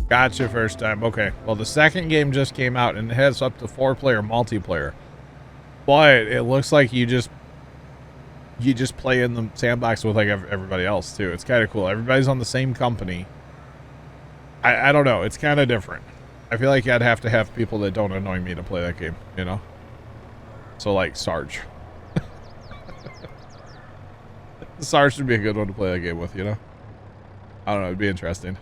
Gotcha, first time. Okay. Well, the second game just came out and it has up to 4-player multiplayer. But it looks like you just play in the sandbox with like everybody else too. It's kind of cool. Everybody's on the same company. I don't know. It's kind of different. I feel like I'd have to have people that don't annoy me to play that game, you know? So like Sarge. Sarge would be a good one to play that game with, you know? I don't know. It'd be interesting.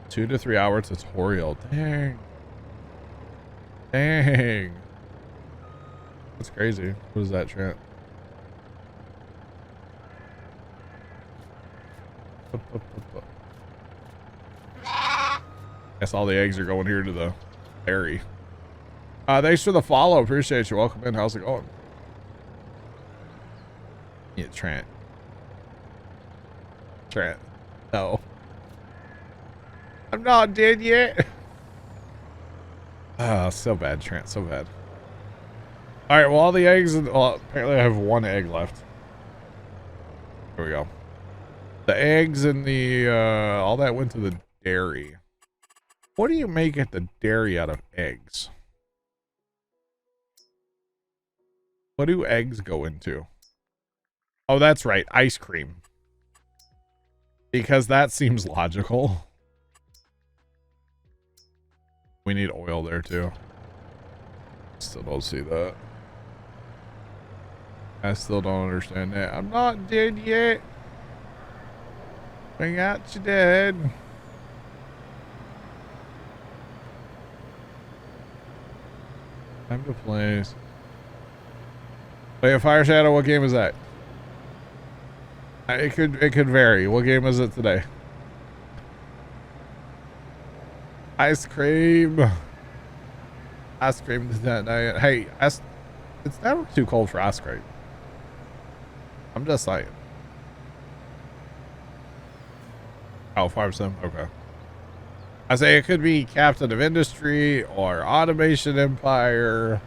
Two to 3 hour tutorial. Dang. Dang. That's crazy. What is that, Trent? Guess all the eggs are going here to the dairy. Thanks for the follow. Appreciate you. Welcome in. How's it going? Yeah, Trent. Trent. No. I'm not dead yet. Oh, so bad, Trent. So bad. All right. Well, all the eggs. Well, apparently I have one egg left. Here we go. The eggs and the all that went to the dairy. What do you make at the dairy out of eggs? What do eggs go into? Oh, that's right. Ice cream. Because that seems logical. We need oil there too. Still don't see that. I still don't understand that. I'm not dead yet. We got you dead. Time to place. Wait, a Fire Shadow, what game is that? It could vary. What game is it today? Ice cream. Ice cream is that night. Hey, it's never too cold for ice cream. I'm just saying. Oh, 5%. Okay. I say it could be Captain of Industry or Automation Empire.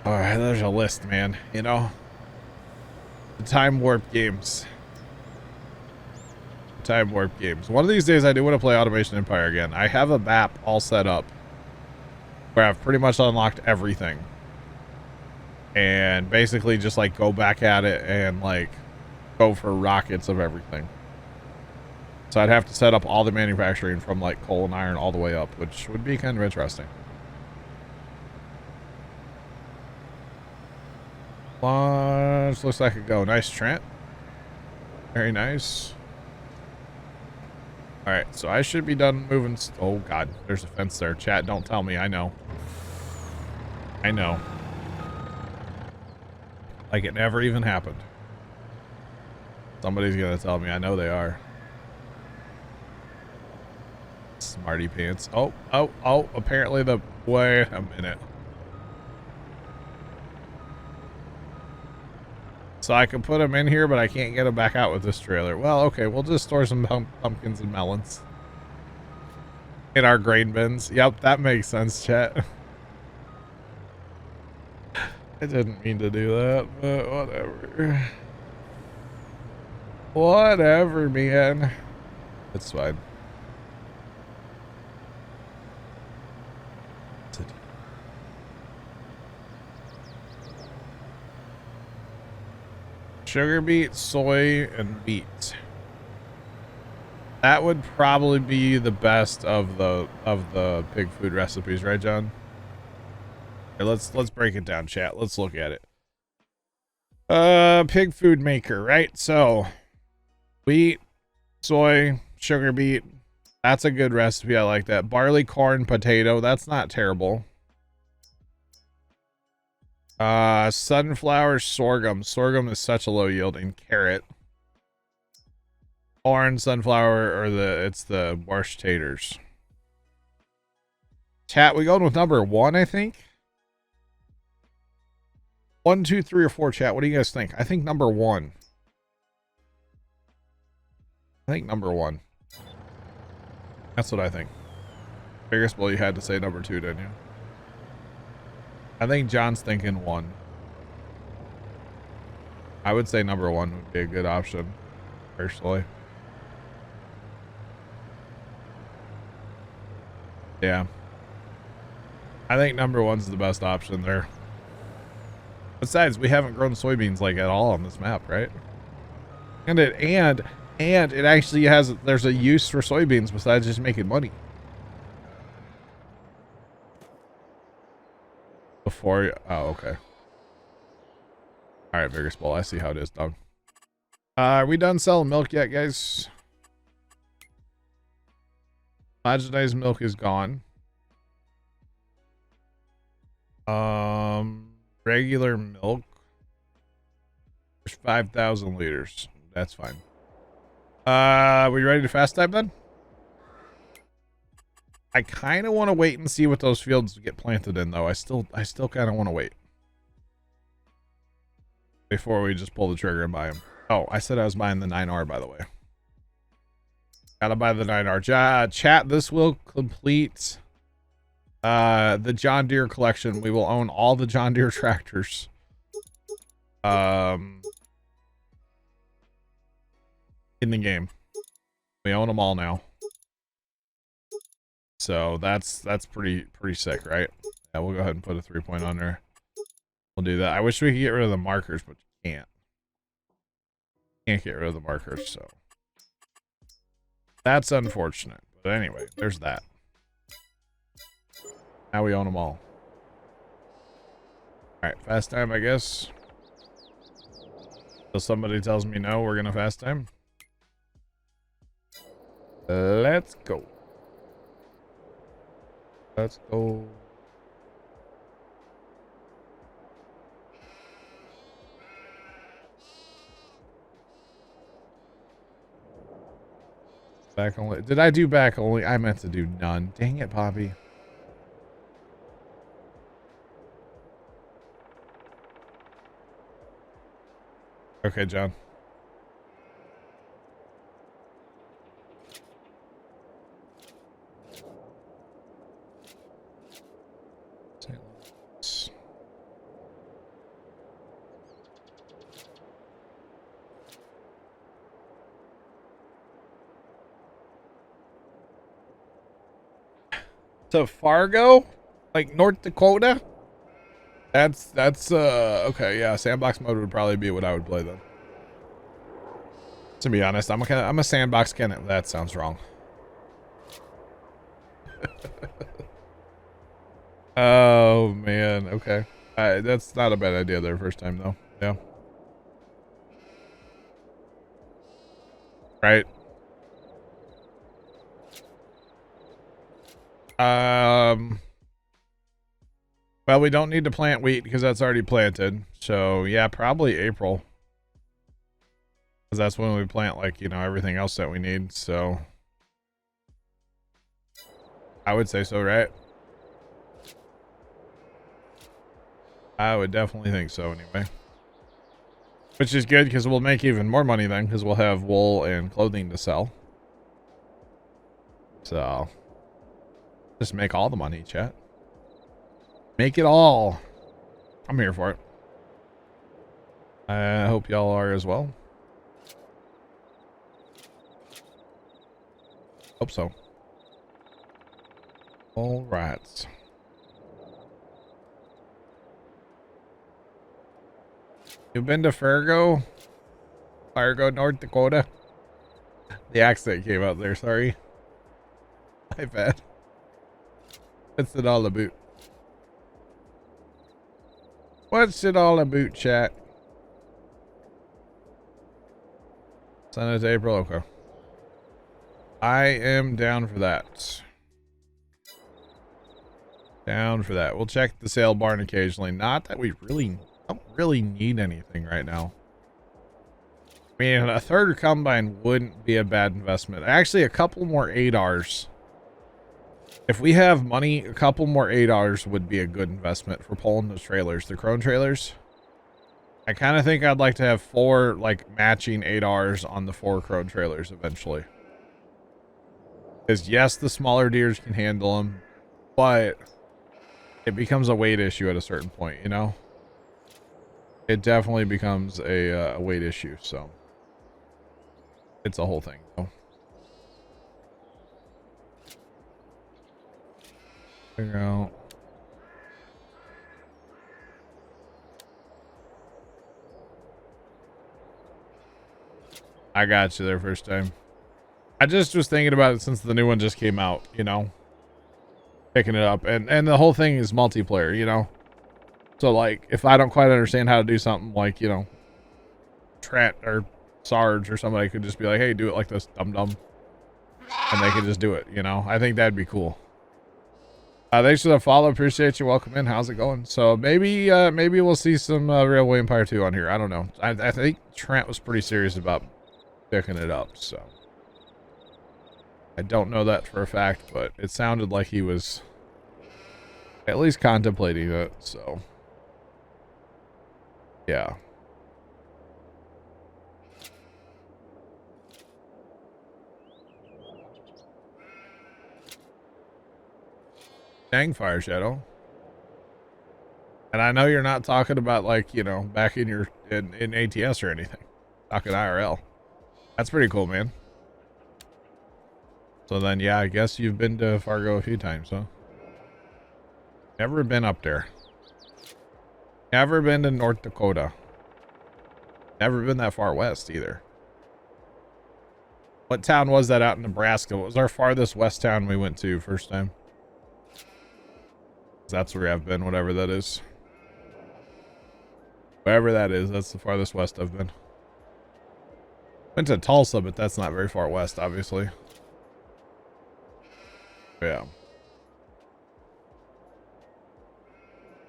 All right, there's a list, man. You know, the Time Warp games. Time Warp games. One of these days, I do want to play Automation Empire again. I have a map all set up where I've pretty much unlocked everything, and basically just like go back at it and like go for rockets of everything. So I'd have to set up all the manufacturing from like coal and iron all the way up, which would be kind of interesting. Launch looks like a go. Nice, Trent. Very nice. All right, so I should be done moving. Oh God, there's a fence there. Chat, don't tell me. I know. I know. Like it never even happened. Somebody's gonna tell me. I know they are. Smarty pants. Oh, apparently the... Wait a minute. So I can put them in here, but I can't get them back out with this trailer. Well, okay, we'll just store some pumpkins and melons in our grain bins. Yep, that makes sense, chat. I didn't mean to do that, but whatever. Whatever, man. It's fine. Sugar beet, soy, and wheat. That would probably be the best of the pig food recipes, right, John? Here, let's break it down, chat. Let's look at it. Pig food maker, right? So wheat, soy, sugar beet. That's a good recipe. I like that. Barley, corn, potato. That's not terrible. Sunflower, sorghum. Sorghum is such a low yielding. Carrot. Corn, sunflower, or it's the borscht taters. Chat, we going with number 1, I think. 1, 2, 3, or 4, chat. What do you guys think? I think number 1. I think number 1. That's what I think. Biggest well, you had to say number 2, didn't you? I think John's thinking 1. I would say number 1 would be a good option. personally. Yeah. I think number one's the best option there. Besides, we haven't grown soybeans like at all on this map, right? And it actually there's a use for soybeans besides just making money. Before, oh, okay. All right, Vigorous Bull, I see how it is, dog. Are we done selling milk yet, guys? Homogenized milk is gone. Regular milk. There's 5,000 liters. That's fine. We ready to fast time then? I kind of want to wait and see what those fields get planted in, though. I still kind of want to wait before we just pull the trigger and buy them. Oh, I said I was buying the 9R, by the way. Gotta buy the 9R. Chat, this will complete the John Deere collection. We will own all the John Deere tractors. In the game. We own them all now. So that's pretty sick, right? Yeah, we'll go ahead and put a 3 point on there. We'll do that. I wish we could get rid of the markers, but you can't. Can't get rid of the markers, so that's unfortunate. But anyway, there's that. Now we own them all. Alright, fast time, I guess. Till somebody tells me no, we're gonna fast time. Let's go. Let's go. Back only. Did I do back only? I meant to do none. Dang it, Poppy. Okay, John. To Fargo, like North Dakota. That's okay. Yeah, sandbox mode would probably be what I would play then. To be honest, I'm a sandbox candidate. That sounds wrong. Oh man, okay. That's not a bad idea there first time though. Yeah. Right. Well, we don't need to plant wheat because that's already planted. So yeah, probably April. Because that's when we plant, like, you know, everything else that we need. So I would say so, right? I would definitely think so anyway. Which is good because we'll make even more money then because we'll have wool and clothing to sell. So just make all the money, chat. Make it all. I'm here for it. I hope y'all are as well. Hope so. All right. You've been to Fargo, North Dakota? The accent came out there, sorry. My bad. What's it all about? What's it all about, chat? Send it to April, okay. I am down for that. Down for that. We'll check the sale barn occasionally. Not that we don't really need anything right now. I mean, a third combine wouldn't be a bad investment. Actually, a couple more 8Rs. If we have money, a couple more 8Rs would be a good investment for pulling those trailers, the Crone trailers. I kind of think I'd like to have 4 like matching 8Rs on the 4 Crone trailers eventually. Because yes, the smaller deers can handle them, but it becomes a weight issue at a certain point, you know? It definitely becomes a weight issue, so. It's a whole thing, though. Figure out. I got you there first time. I just was thinking about it since the new one just came out, you know, picking it up, and the whole thing is multiplayer, you know. So like, if I don't quite understand how to do something, like, you know, Trent or Sarge or somebody could just be like, hey, do it like this, dum dum, and they could just do it, you know. I think that'd be cool. Thanks for the follow. Appreciate you. Welcome in. How's it going? So maybe we'll see some Railway Empire 2 on here. I don't know. I think Trent was pretty serious about picking it up, so I don't know that for a fact, but it sounded like he was at least contemplating it, so yeah. Dang, Fire Shadow. And I know you're not talking about, like, you know, back in your in ATS or anything. Talking IRL. That's pretty cool, man. So then, yeah, I guess you've been to Fargo a few times, huh? Never been up there. Never been to North Dakota. Never been that far west either. What town was that out in Nebraska? What was our farthest west town we went to first time? That's where I've been, whatever that is. Wherever that is, that's the farthest west I've been. Went to Tulsa, but that's not very far west, obviously. Yeah.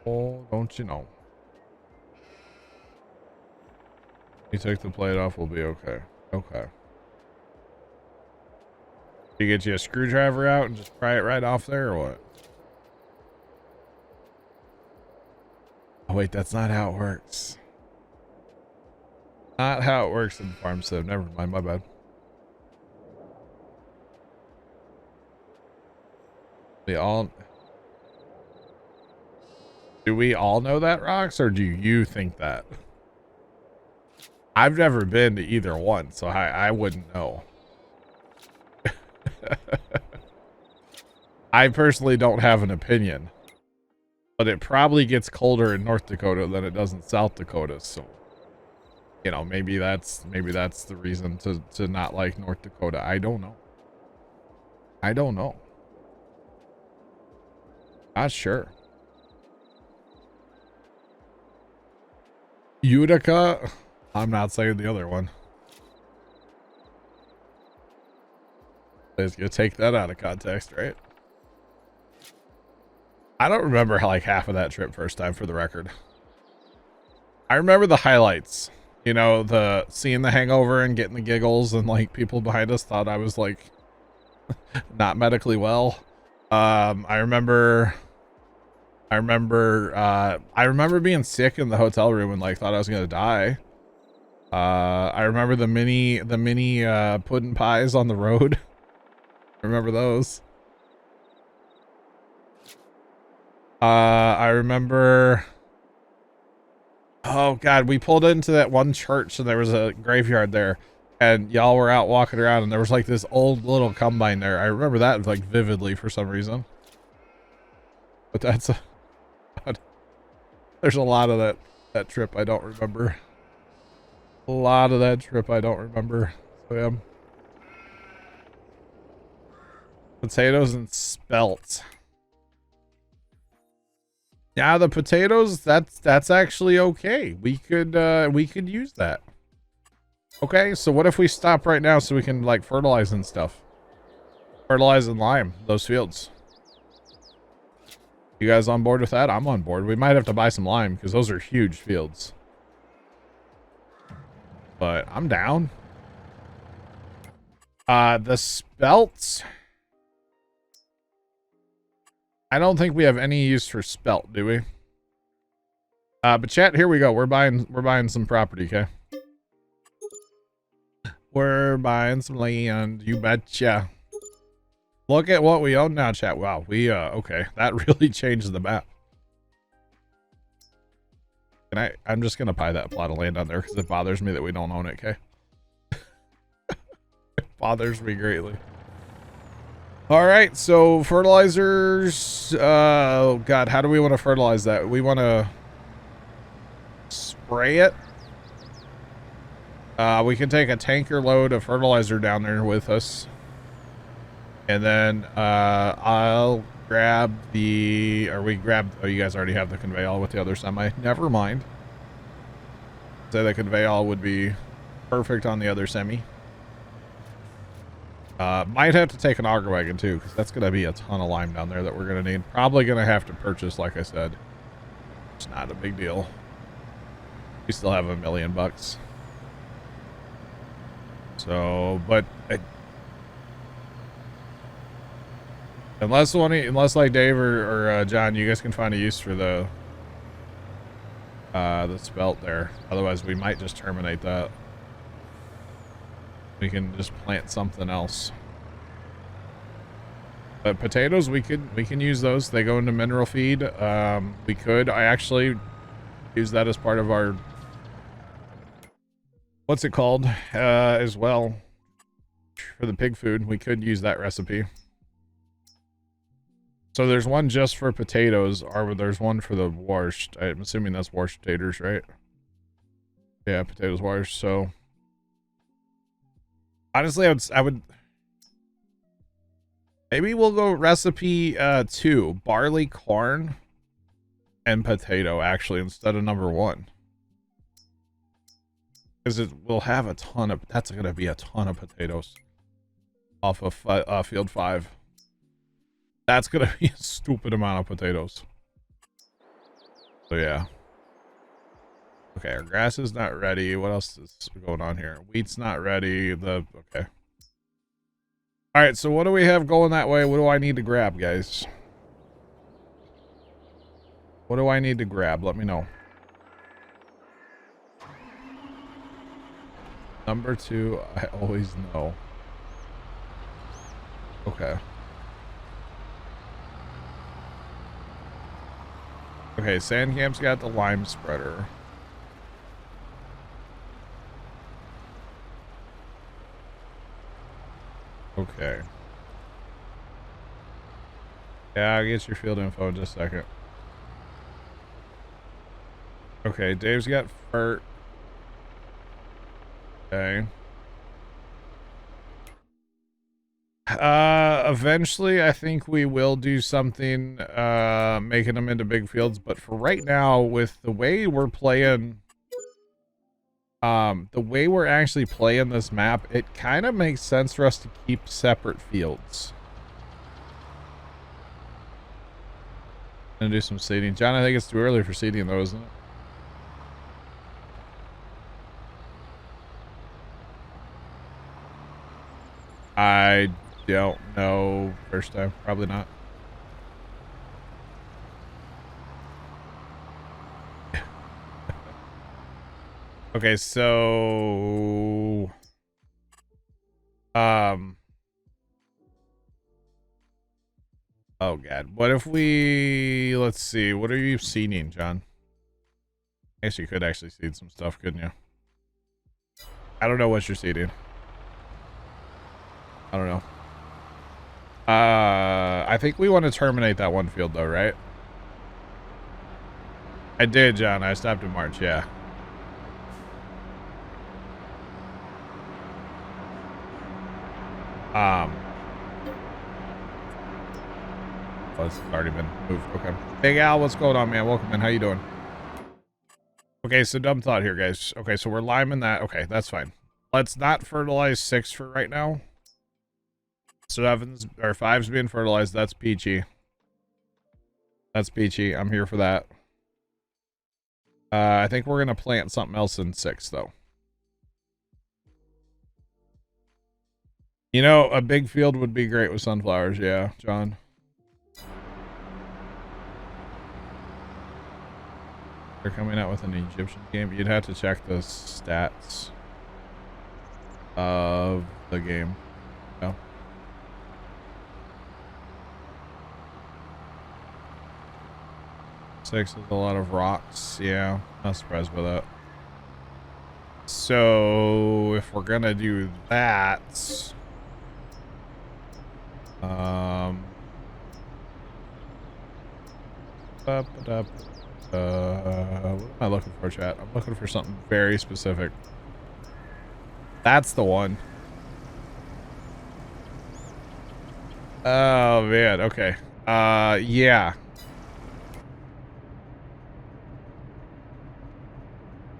Oh, don't you know? You take the plate off, we'll be okay. Okay. You get you a screwdriver out and just pry it right off there, or what? Oh, wait, that's not how it works. Not how it works in Farm Sim. Never mind, my bad. Do we all know that, Rox, or do you think that? I've never been to either one, so I wouldn't know. I personally don't have an opinion, but it probably gets colder in North Dakota than it does in South Dakota, so you know, maybe that's the reason to not like North Dakota. I don't know. I don't know. Not sure. Utica? I'm not saying the other one. Let's go take that out of context, right? I don't remember like half of that trip first time, for the record. I remember the highlights. You know, the seeing the hangover and getting the giggles, and like people behind us thought I was like not medically well. I remember being sick in the hotel room and like thought I was gonna die. I remember the mini pudding pies on the road. Remember those. I remember, oh god, we pulled into that one church and there was a graveyard there, and y'all were out walking around and there was like this old little combine there. I remember that like vividly for some reason. But that's there's a lot of that trip I don't remember. A lot of that trip I don't remember. So yeah. Potatoes and spelt. Yeah, the potatoes, that's actually okay. We could use that. Okay, so what if we stop right now so we can like fertilize and stuff? Fertilize and lime those fields. You guys on board with that? I'm on board. We might have to buy some lime because those are huge fields. But I'm down. The spelt. I don't think we have any use for spelt, do we? But chat, here we go. We're buying some property, okay? We're buying some land, you betcha. Look at what we own now, chat. Wow, okay. That really changed the map. I'm just gonna buy that plot of land on there because it bothers me that we don't own it, okay? bothers me greatly. All right, so fertilizers. Oh God, how do we want to fertilize that? We want to spray it. We can take a tanker load of fertilizer down there with us. And then I'll grab the, or we grab, oh, you guys already have the conveyal with the other semi. Never mind. So the conveyal would be perfect on the other semi. Might have to take an auger wagon too, because that's going to be a ton of lime down there that we're going to need. Probably going to have to purchase, like I said. It's not a big deal. We still have $1 million. So, but unless like Dave or John, you guys can find a use for the spelt there. Otherwise, we might just terminate that. We can just plant something else. But potatoes, we can use those. They go into mineral feed. We could. I actually use that as part of our, what's it called, as well, for the pig food. We could use that recipe. So there's one just for potatoes, or there's one for the washed. I'm assuming that's washed potatoes, right? Yeah, potatoes washed. So honestly, I would maybe we'll go recipe 2, barley, corn, and potato actually instead of number 1. Because it will have a ton of, that's going to be a ton of potatoes off of field 5. That's going to be a stupid amount of potatoes. So yeah. Okay, our grass is not ready. What else is going on here? Wheat's not ready. Okay. All right, so what do we have going that way? What do I need to grab, guys? What do I need to grab? Let me know. Number 2, I always know. Okay. Okay, Sandcamp's got the lime spreader. Okay. Yeah, I'll get your field info in just a second. Okay, Dave's got fert. Okay. Eventually I think we will do something making them into big fields, but for right now, with the way we're playing, the way we're actually playing this map, it kind of makes sense for us to keep separate fields. Gonna do some seeding. John, I think it's too early for seeding though, isn't it? I don't know. First time, probably not. Okay, so oh god, what if we, let's see, what are you seeding, John? I guess you could actually seed some stuff, couldn't you? I don't know what you're seeding. I don't know. I think we want to terminate that one field though, right? I did, John. I stopped in March, yeah. Oh, it's already been moved. Okay. Big Al, what's going on, man? Welcome in. How you doing? Okay, so dumb thought here, guys. Okay, so we're liming that. Okay, that's fine. Let's not fertilize 6 for right now. 7's or 5's being fertilized. That's peachy. That's peachy. I'm here for that. I think we're gonna plant something else in 6 though. You know, a big field would be great with sunflowers. Yeah, John. They're coming out with an Egyptian game. You'd have to check the stats of the game. No. Six is a lot of rocks. Yeah, not surprised by that. So if we're gonna do that, What am I looking for, chat? I'm looking for something very specific. That's the one. Oh, man. Okay. Yeah.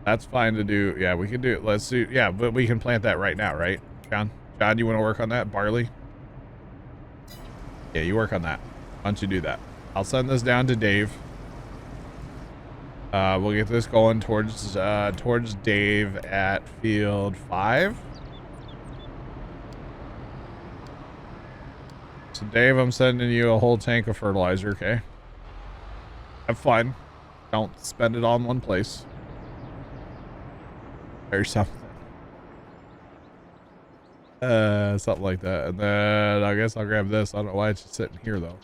That's fine to do. Yeah, we can do it. Let's do. Yeah, but we can plant that right now, right? John? John, you want to work on that? Barley? Yeah, you work on that. Why don't you do that? I'll send this down to Dave. We'll get this going towards Dave at field 5. So Dave, I'm sending you a whole tank of fertilizer, okay? Have fun. Don't spend it all in one place. Or something. Something like that. And then I guess I'll grab this. I don't know why it's just sitting here though.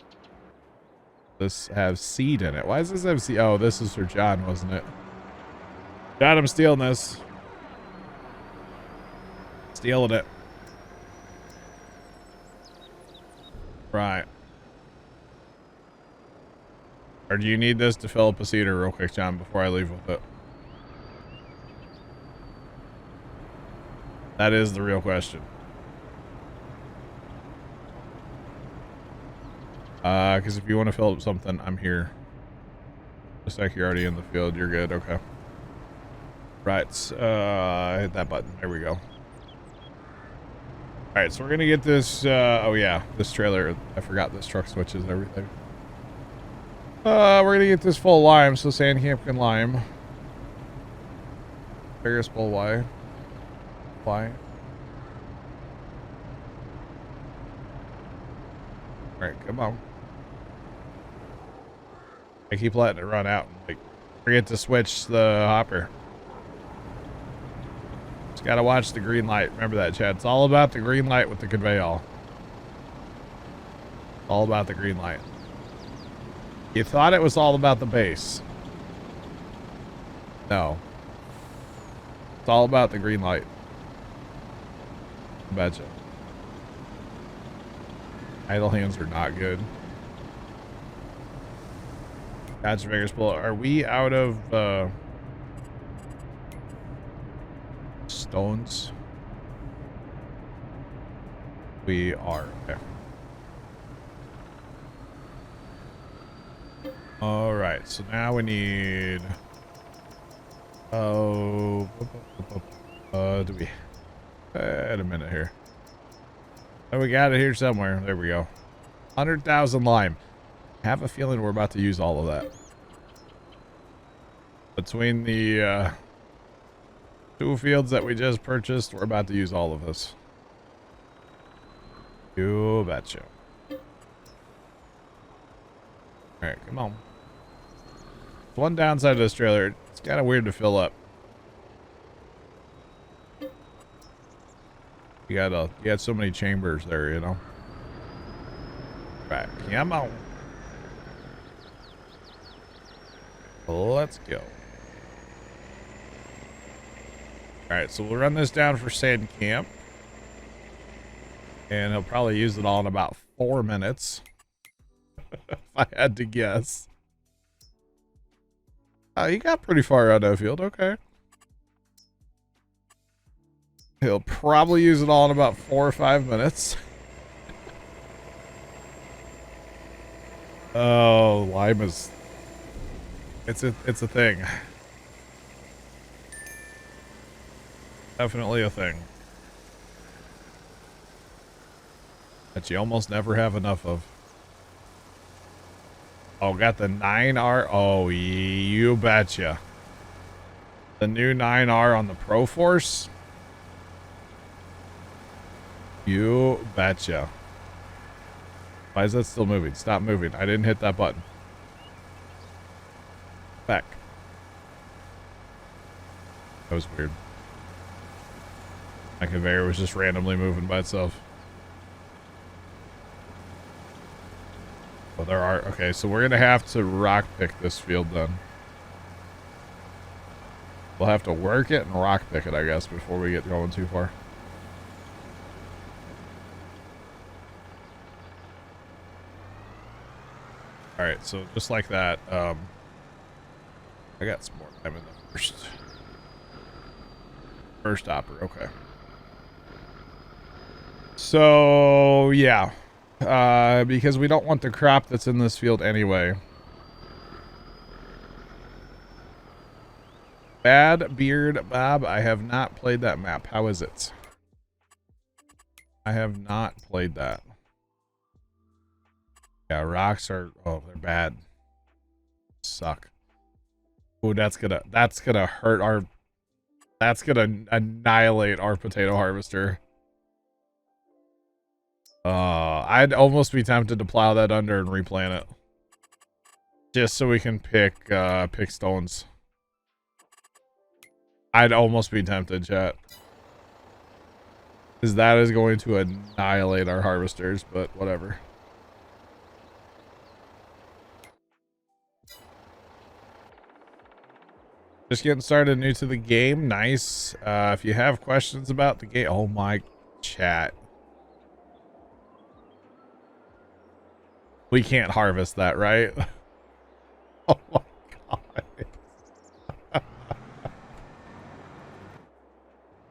This has seed in it. Why does this have seed? Oh, this is for John, wasn't it? John, I'm stealing this. Stealing it. Right. Or do you need this to fill up a seeder real quick, John, before I leave with it? That is the real question. Because if you want to fill up something, I'm here. Looks like you're already in the field. You're good. Okay. Right. Hit that button. There we go. Alright, so we're going to get this, oh yeah, this trailer. I forgot this truck switches everything. We're going to get this full lime, so sand camp can lime. Ferris bull Y. Y. Alright, come on. I keep letting it run out and like forget to switch the hopper. Just gotta watch the green light. Remember that, Chad. It's all about the green light with the conveyal. All about the green light. You thought it was all about the base. No. It's all about the green light. I betcha. Idle hands are not good. Gotcha, Vegas Bull. Are we out of stones? We are. Okay. All right. So now we need. Oh. Do we? Wait a minute here. Oh, we got it here somewhere. There we go. 100,000 lime. I have a feeling we're about to use all of that. Between the 2 fields that we just purchased, we're about to use all of this. You betcha. Alright, come on. One downside of this trailer, it's kind of weird to fill up. You got so many chambers there, you know. Right, come on. Let's go. Alright, so we'll run this down for sand camp. And he'll probably use it all in about 4 minutes. If I had to guess. You got pretty far out of field, okay. He'll probably use it all in about 4 or 5 minutes. Oh, lime is... It's a thing. Definitely a thing. That you almost never have enough of. Oh, got the 9R. Oh, you betcha. The new 9R on the Pro Force. You betcha. Why is that still moving? Stop moving. I didn't hit that button. Back. That was weird. My conveyor was just randomly moving by itself. Well, there are... Okay, so we're going to have to rock pick this field then. We'll have to work it and rock pick it, I guess, before we get going too far. All right, so just like that, I got some more time in the first hopper. Okay. So yeah, because we don't want the crop that's in this field anyway. Bad Beard Bob, I have not played that map. How is it? I have not played that. Yeah, rocks are, oh, they're bad. Suck. Oh, that's gonna hurt our, that's gonna annihilate our potato harvester. I'd almost be tempted to plow that under and replant it. Just so we can pick stones. I'd almost be tempted, chat. Because that is going to annihilate our harvesters, but whatever. Just getting started, new to the game. Nice. If you have questions about the game, oh my, chat. We can't harvest that, right? Oh my god.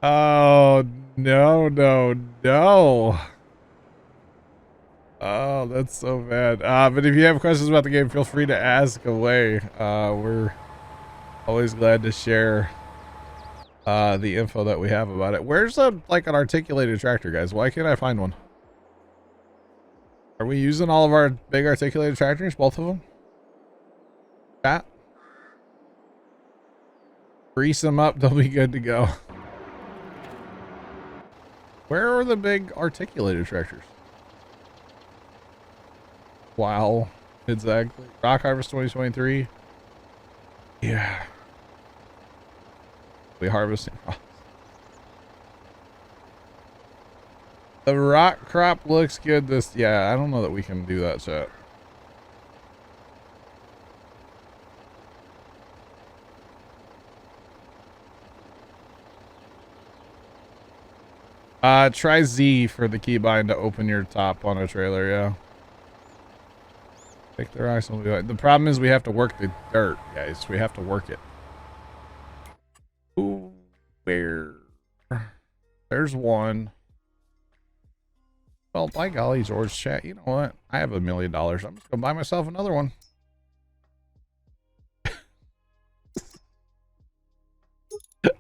Oh, no, no, no. Oh, that's so bad. But if you have questions about the game, feel free to ask away. We're always glad to share the info that we have about it. Where's like an articulated tractor, guys? Why can't I find one? Are we using all of our big articulated tractors? Both of them? Chat? Grease them up, they'll be good to go. Where are the big articulated tractors? Wow. Exactly. Rock Harvest 2023. Yeah. We harvesting rocks. The rock crop looks good this, yeah, I don't know that we can do that, chat. Try Z for the keybind to open your top on a trailer, yeah. Take the rocks and we'll be like, the problem is we have to work the dirt, guys. We have to work it. Ooh, where? There's one. Well, by golly, George, chat, you know what? I have $1 million. I'm just gonna buy myself another one.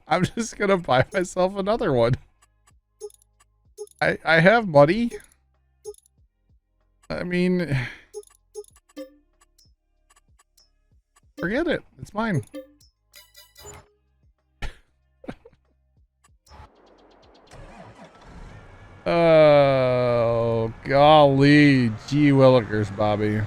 I'm just gonna buy myself another one. I have money. I mean, forget it. It's mine. Oh, golly. Gee willikers, Bobby.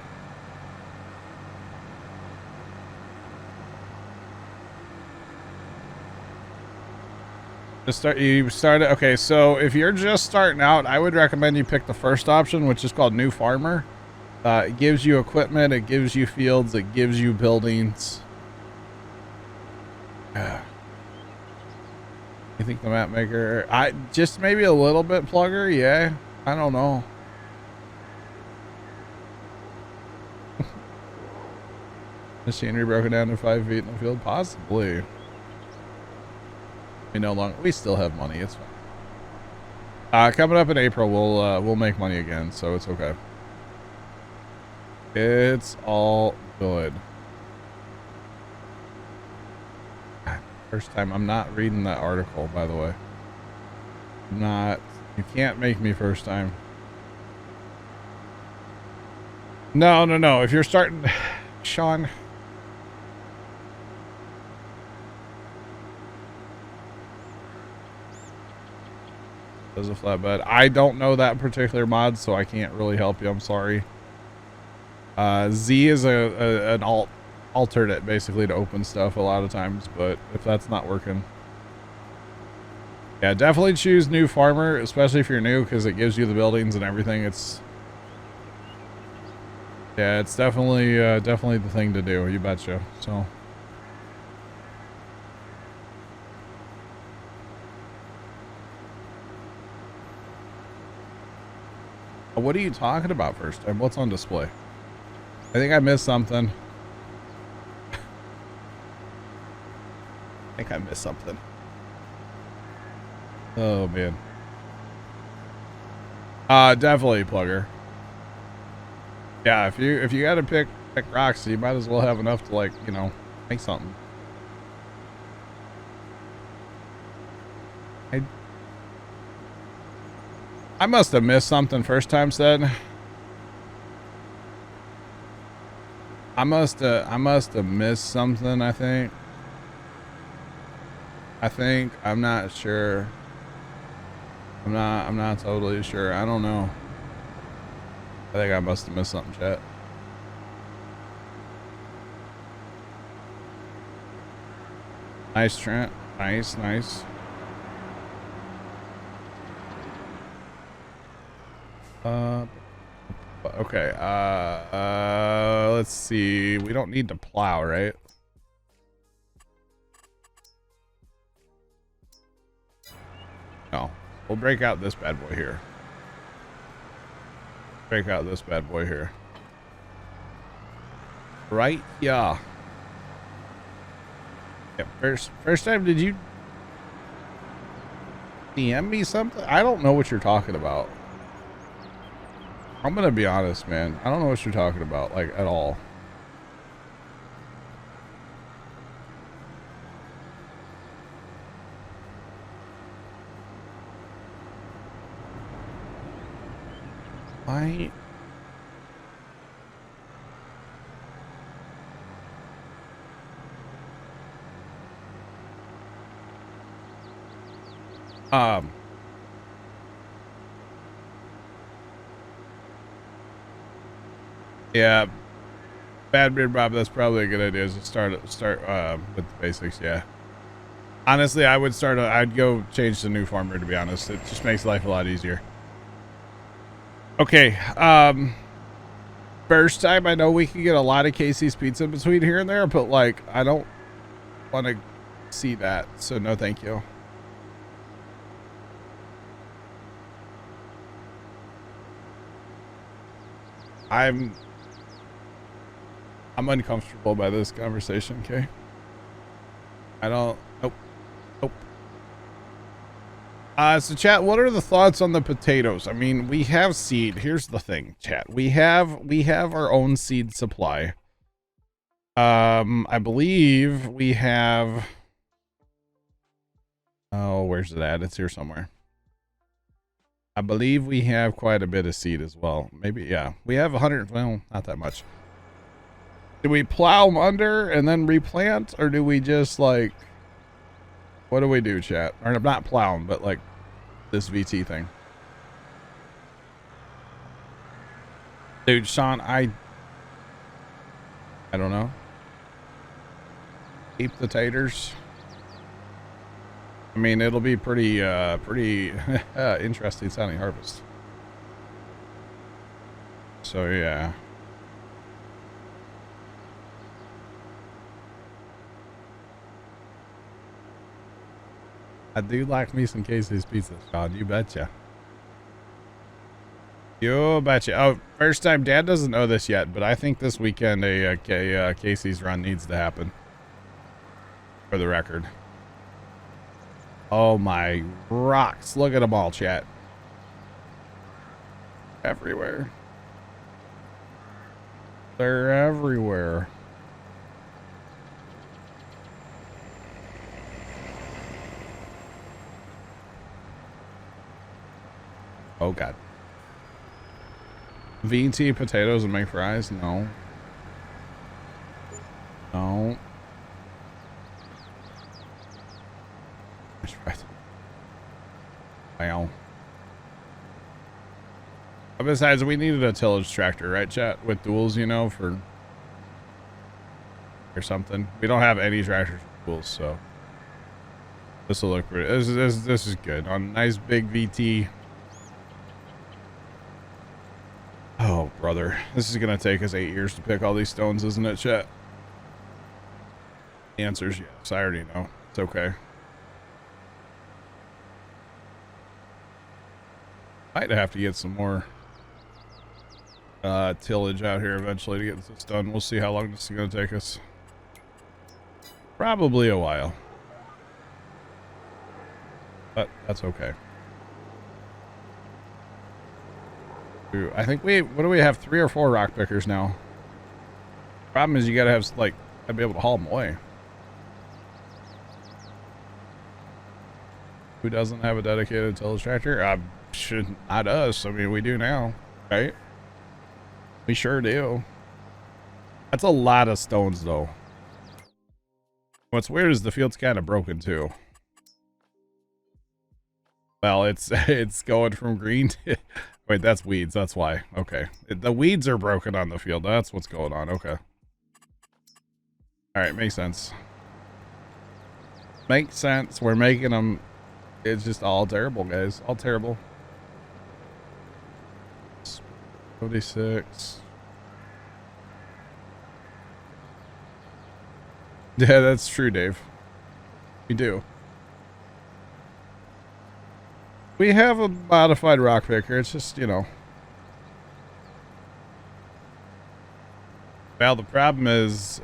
You started, okay, so if you're just starting out, I would recommend you pick the first option, which is called New Farmer. It gives you equipment, it gives you fields, it gives you buildings. You think the map maker, I just maybe a little bit plugger, yeah. I don't know. Machinery broken down to 5 feet in the field, possibly. We no longer, we still have money, it's fine. Coming up in April, we'll make money again, so it's okay. It's all good. First time, I'm not reading that article, by the way. You can't make me first time. No, no, no, if you're starting, Sean. Does a flatbed. I don't know that particular mod, so I can't really help you. I'm sorry. Z is an alternate basically to open stuff a lot of times, but if that's not working, yeah, definitely choose New Farmer, especially if you're new, because it gives you the buildings and everything. It's definitely definitely the thing to do. You betcha. So. What are you talking about first time? What's on display? I think I missed something. I think I missed something. Oh man. Definitely Plugger. Yeah, if you gotta pick rocks, you might as well have enough to, like, you know, make something. I must have missed something first time said. I must have missed something, I think. I'm not sure. I'm not totally sure. I don't know. I think I must have missed something, chat. Nice, Trent. Nice, nice. Okay. Let's see. We don't need to plow, right? No. We'll break out this bad boy here. Break out this bad boy here. Right? Yeah. Yeah, first time, did you DM me something? I don't know what you're talking about. I'm gonna be honest, man. I don't know what you're talking about, like, at all. I... Yeah, Bad Beard Bob, that's probably a good idea, is to start with the basics. Yeah, honestly, I'd go change to new farmer, to be honest. It just makes life a lot easier. Okay, first time, I know we can get a lot of Casey's pizza in between here and there, but, like, I don't want to see that, so no thank you. I'm uncomfortable by this conversation, okay? I don't... Nope. Nope. So chat, what are the thoughts on the potatoes? I mean, we have seed. Here's the thing, chat. We have our own seed supply. I believe we have... Oh, where's it at? It's here somewhere. I believe we have quite a bit of seed as well. Maybe, yeah. We have 100... Well, not that much. Do we plow them under and then replant, or do we just, like, what do we do, chat? Or not plow them, but, like, this VT thing. Dude, Sean, I don't know. Keep the taters. I mean, it'll be pretty interesting sounding harvest. So, yeah. I do like me some Casey's pizza, Sean. You betcha. You betcha. Oh, first time. Dad doesn't know this yet, but I think this weekend a Casey's run needs to happen. For the record. Oh my rocks. Look at them all, chat. Everywhere. They're everywhere. Oh god. VT potatoes and make fries? No. No. Wow. Besides, we needed a tillage tractor, right, chat? With duals, you know, for... or something. We don't have any tractors with duals, so... This will look pretty... This is good. On nice big VT... Oh, brother. This is going to take us 8 years to pick all these stones, isn't it, chat? The answer is yes. I already know. It's okay. Might have to get some more tillage out here eventually to get this done. We'll see how long this is going to take us. Probably a while. But that's okay. I think what do we have? 3 or 4 rock pickers now. Problem is you gotta have, like, gotta be able to haul them away. Who doesn't have a dedicated tillage tractor? Should not us. I mean, we do now, right? We sure do. That's a lot of stones, though. What's weird is the field's kind of broken too. Well, it's going from green to... Wait, that's weeds. That's why. Okay. The weeds are broken on the field. That's what's going on. Okay. All right. Makes sense. Makes sense. We're making them... It's just all terrible, guys. All terrible. 26. Yeah, that's true, Dave. We do. We have a modified rock picker. It's just, you know. Well, the problem is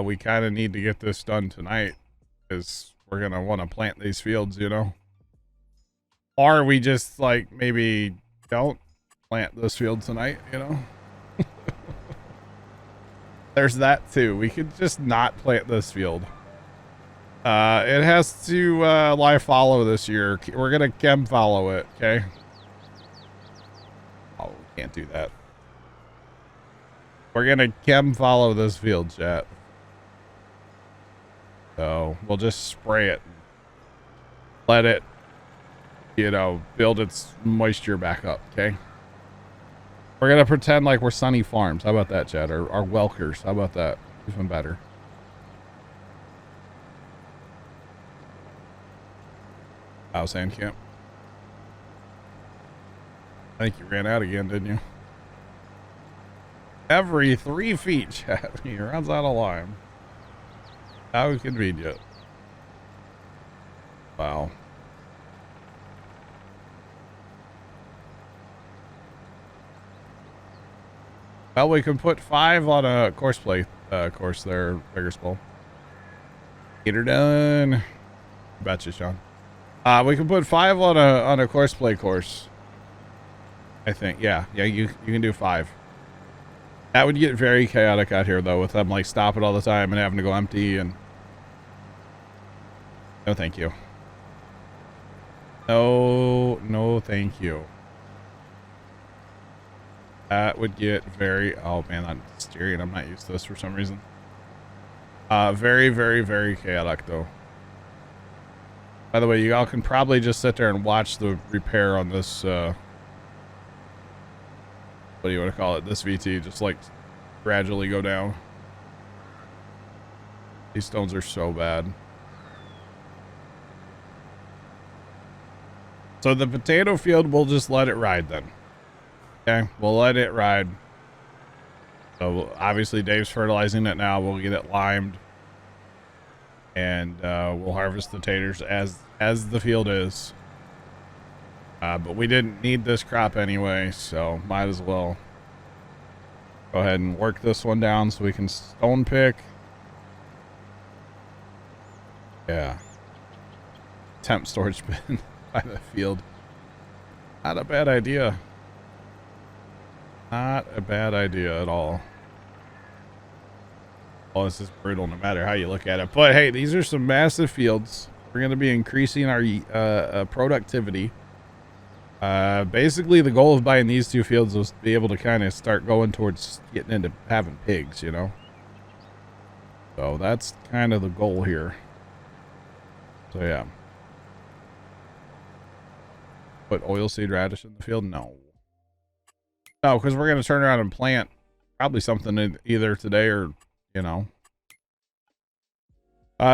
we kind of need to get this done tonight because we're going to want to plant these fields, you know. Or we just, like, maybe don't plant this field tonight, you know. There's that, too. We could just not plant this field. It has to lie fallow this year. We're gonna chem follow it, okay? Oh, we can't do that. We're gonna chem follow this field, chat. So we'll just spray it. Let it, you know, build its moisture back up, okay? We're gonna pretend like we're Sunny Farms. How about that, chat? Or Welkers. How about that? Even better. Sand camp. I think you ran out again, didn't you? Every 3 feet, chat. He runs out of lime. How convenient. Wow. Well, we can put 5 on a course play course there, Bigger Skull. Get her done. Betcha, Sean. We can put 5 on a course play course. I think, yeah, you can do 5. That would get very chaotic out here though, with them like stopping all the time and having to go empty and. No, thank you. No, thank you. That would get very. Oh man, I'm steering. I'm not used to this for some reason. Very, very, very chaotic though. By the way, you all can probably just sit there and watch the repair on this, what do you want to call it? This VT, just like gradually go down. These stones are so bad. So the potato field, we'll just let it ride then. Okay, we'll let it ride. So obviously Dave's fertilizing it now. We'll get it limed. And we'll harvest the taters as the field is. But we didn't need this crop anyway, so might as well go ahead and work this one down so we can stone pick. Yeah. Temp storage bin by the field. Not a bad idea. Not a bad idea at all. Oh, this is brutal no matter how you look at it. But hey, these are some massive fields. We're going to be increasing our productivity. Basically, the goal of buying these 2 fields was to be able to kind of start going towards getting into having pigs, you know? So that's kind of the goal here. So yeah. Put oilseed radish in the field? No. No, because we're going to turn around and plant probably something either today or, you know.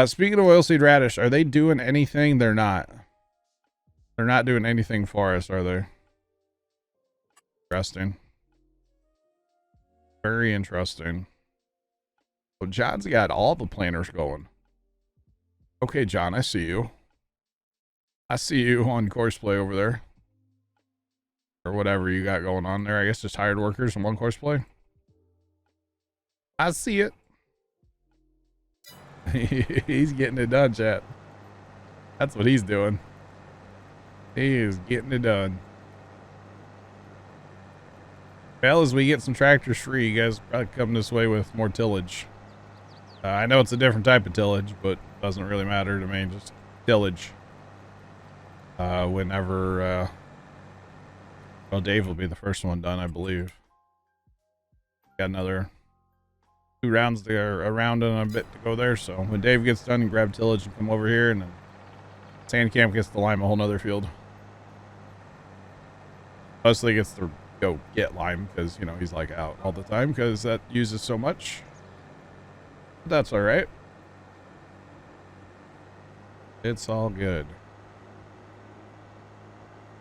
Speaking of oilseed radish, are they doing anything? They're not. They're not doing anything for us, are they? Interesting. Very interesting. So John's got all the planters going. Okay, John, I see you. I see you on course play over there. or whatever you got going on there. I guess just hired workers and one course play. I see it. He's getting it done, chat. That's what he's doing. He is getting it done. Well, as we get some tractors free, you guys probably come this way with more tillage. I know it's a different type of tillage, but it doesn't really matter to me. Just tillage. Whenever, well, Dave will be the first one done, I believe. Got another 2 rounds there, a round and a bit to go there. So when Dave gets done, you grab tillage and come over here, and then Sand Camp gets to lime a whole nother field. Mostly gets to go get lime because, you know, he's like out all the time because that uses so much. But that's all right. It's all good.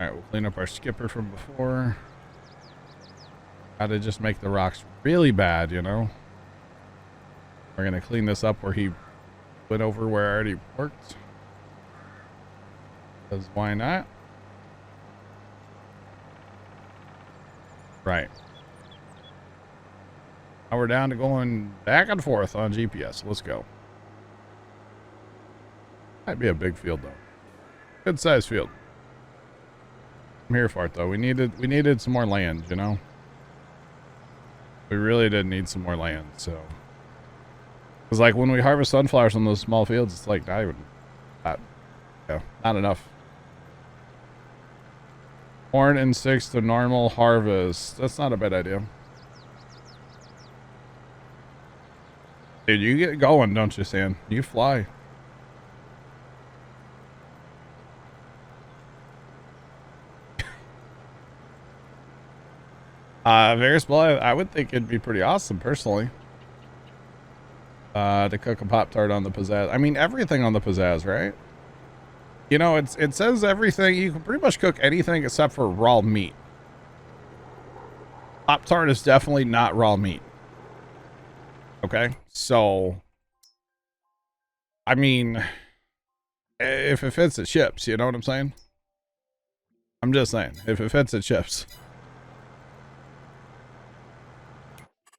All right, we'll clean up our skipper from before. How to just make the rocks really bad, you know. We're gonna clean this up where he went over where I already worked. Because why not? Right. Now we're down to going back and forth on GPS. Let's go. Might be a big field though. Good sized field. I'm here for it though. We needed some more land, you know. We really did need some more land, so. It's like when we harvest sunflowers on those small fields, it's like not enough. Corn in 6 to normal harvest. That's not a bad idea. Dude, you get going, don't you, Sam? You fly. Varus Blood, I would think it'd be pretty awesome, personally. To cook a Pop-Tart on the pizzazz. I mean, everything on the pizzazz, right? You know, it says everything. You can pretty much cook anything except for raw meat. Pop-Tart is definitely not raw meat. Okay? So, I mean, if it fits, it ships. You know what I'm saying? I'm just saying. If it fits, it ships.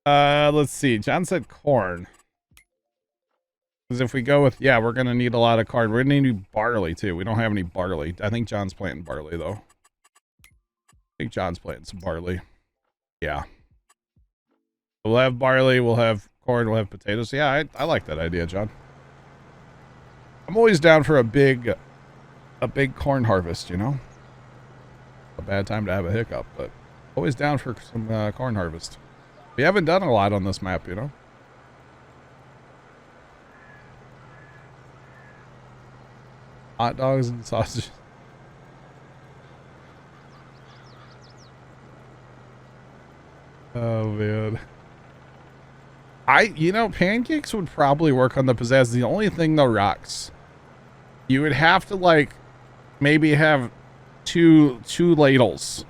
Let's see. John said corn. Because if we go with, yeah, we're going to need a lot of corn. We're going to need barley, too. We don't have any barley. I think John's planting barley, though. I think John's planting some barley. Yeah. We'll have barley. We'll have corn. We'll have potatoes. Yeah, I like that idea, John. I'm always down for a big corn harvest, you know? A bad time to have a hiccup, but always down for some corn harvest. We haven't done a lot on this map, you know? Hot dogs and sausages. Oh, man. You know, pancakes would probably work on the pizzazz. The only thing, though, rocks. You would have to, like, maybe have two ladles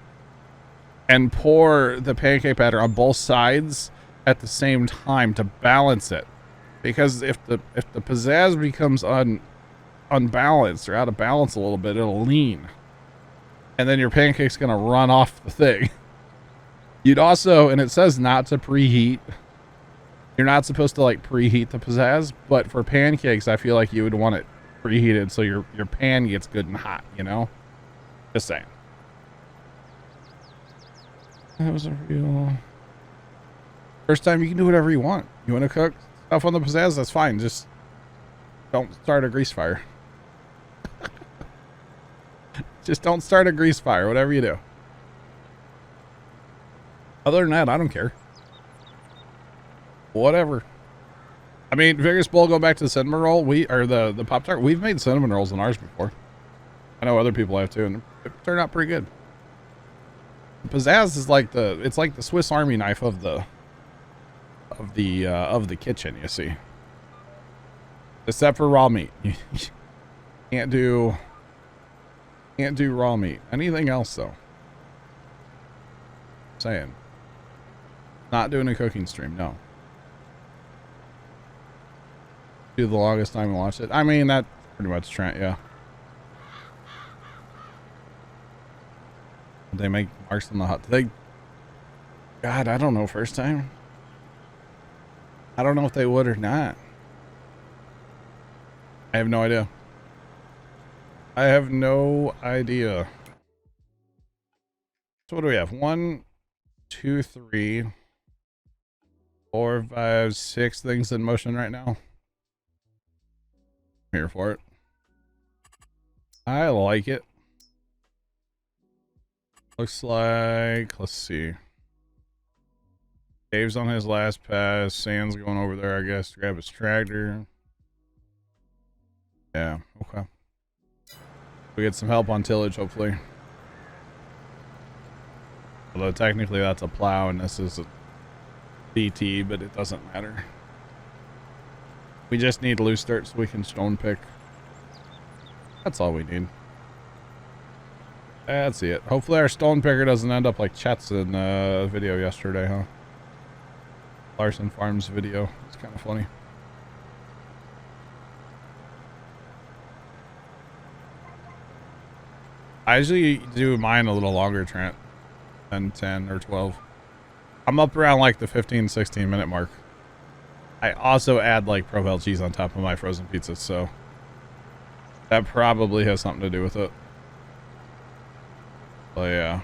and pour the pancake batter on both sides at the same time to balance it. Because if the pizzazz becomes unbalanced or out of balance a little bit, it'll lean. And then your pancake's going to run off the thing. You'd also, and it says not to preheat. You're not supposed to, like, preheat the pizzazz, but for pancakes, I feel like you would want it preheated so your pan gets good and hot, you know? Just saying. That was a real... First time you can do whatever you want. You want to cook stuff on the pizzazz? That's fine. Just don't start a grease fire. Just don't start a grease fire, whatever you do. Other than that, I don't care. Whatever. I mean, Vegas Bowl, going back to the cinnamon roll, the Pop-Tart, we've made cinnamon rolls in ours before. I know other people have too, and it turned out pretty good. Pizzazz is like it's like the Swiss Army knife of the kitchen, you see. Except for raw meat. Can't do raw meat. Anything else though. Saying. Not doing a cooking stream, no. Do the longest time to watch it. I mean, that's pretty much Trent, yeah. They make marks on the hot. They, God, I don't know. First time. I don't know if they would or not. I have no idea. I have no idea. So what do we have? 1, 2, 3, 4, 5, 6 things in motion right now. I'm here for it. I like it. Looks like, let's see. Dave's on his last pass. Sand's going over there, I guess, to grab his tractor. Yeah, okay. We get some help on tillage, hopefully. Although technically that's a plow and this is a DT, but it doesn't matter. We just need loose dirt so we can stone pick. That's all we need. That's it. Hopefully our stone picker doesn't end up like Chet's in the video yesterday, huh? Larson Farms video. It's kind of funny. I usually do mine a little longer, Trent, than 10 or 12. I'm up around like the 15, 16 minute mark. I also add like Provel cheese on top of my frozen pizzas, so that probably has something to do with it. Oh yeah.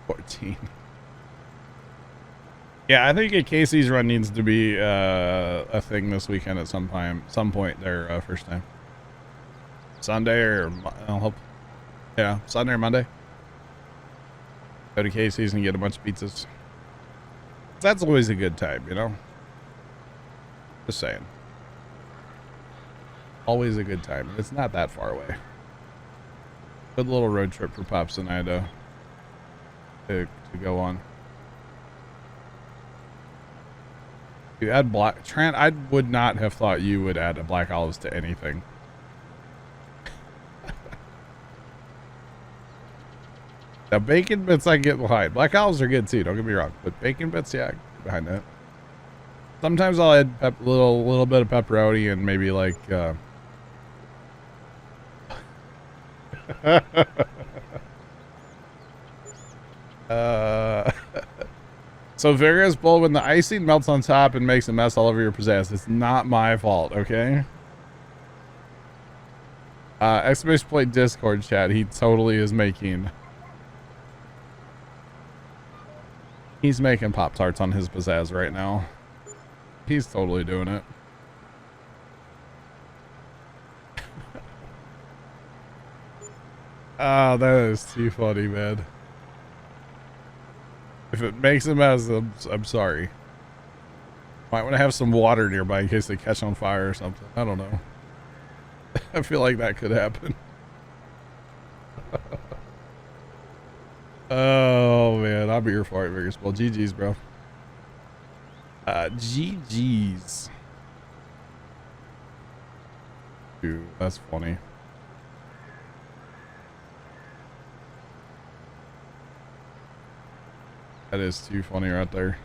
14. Yeah, I think a Casey's run needs to be a thing this weekend at some point. Their first time. Sunday or I'll hope. Yeah, Sunday or Monday. Go to Casey's and get a bunch of pizzas. That's always a good time, you know. Just saying. Always a good time. It's not that far away. Good little road trip for Pops and I to go on. You add black Trent, I would not have thought you would add a black olives to anything. Now bacon bits I get behind. Black olives are good too, don't get me wrong. But bacon bits, yeah, I get behind that. Sometimes I'll add a little bit of pepperoni and maybe like so Vegas Bull, when the icing melts on top and makes a mess all over your pizzazz, it's not my fault, okay? Exclamation point Discord chat, he totally is making. He's making Pop-Tarts on his pizzazz right now. He's totally doing it. Oh, that is too funny, man. If it makes a mess, I'm sorry. Might want to have some water nearby in case they catch on fire or something. I don't know. I feel like that could happen. Oh, man. I'll be here for it, Vegas. Well, GG's, bro. GG's. Dude, that's funny. That is too funny right there.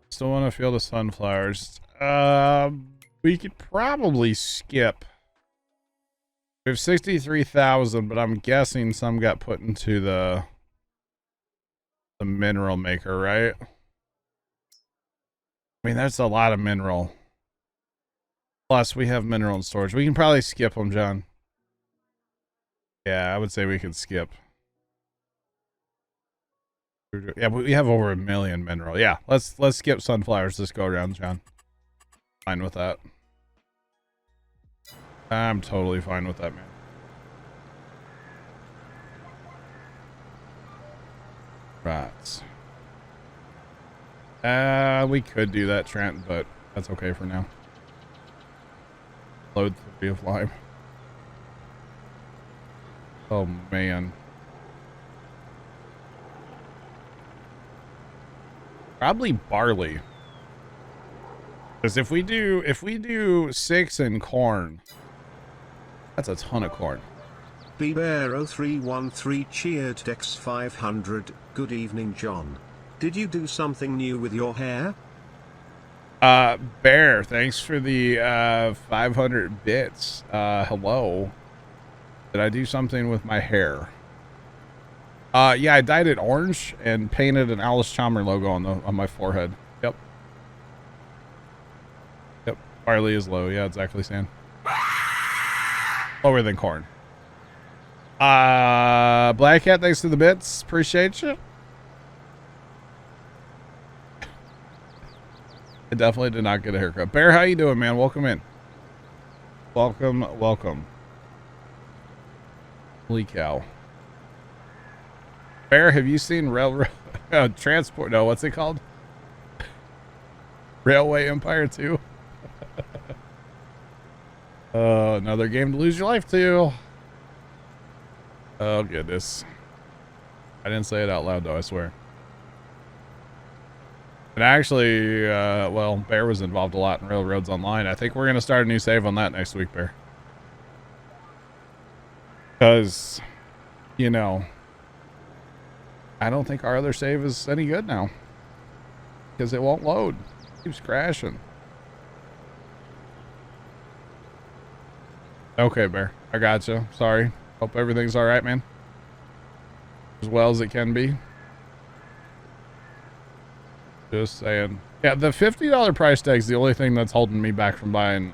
Still want to feel the sunflowers. We could probably skip. We have 63,000, but I'm guessing some got put into the mineral maker, right? I mean, that's a lot of mineral. Plus, we have mineral in storage. We can probably skip them, John. Yeah, I would say we could skip. Yeah, but we have over 1 million mineral. Yeah, let's skip sunflowers this go around, John. Fine with that. I'm totally fine with that, man. Right. We could do that, Trent, but that's okay for now. Load 3 of lime. Oh man. Probably barley. Because if we do 6 in corn, that's a ton of corn. Bebero313 cheered Dex 500. Good evening, John. Did you do something new with your hair? Bear, thanks for the 500 bits. Hello. Did I do something with my hair? Yeah, I dyed it orange and painted an Alice Chalmers logo on my forehead. Yep. Yep. Barley is low. Yeah, exactly, Stan. Lower than corn. Black Cat, thanks for the bits. Appreciate you. I definitely did not get a haircut. Bear, how you doing, man? Welcome in. Welcome, welcome. Holy cow. Bear, have you seen Railroad Transport? No, what's it called? Railway Empire 2. Another game to lose your life to. Oh, goodness. I didn't say it out loud, though, I swear. And actually, well, Bear was involved a lot in Railroads Online. I think we're going to start a new save on that next week, Bear. Because, you know, I don't think our other save is any good now. Because it won't load. It keeps crashing. Okay, Bear. I gotcha. Sorry. Hope everything's alright, man. As well as it can be. Just saying. Yeah, the $50 price tag is the only thing that's holding me back from buying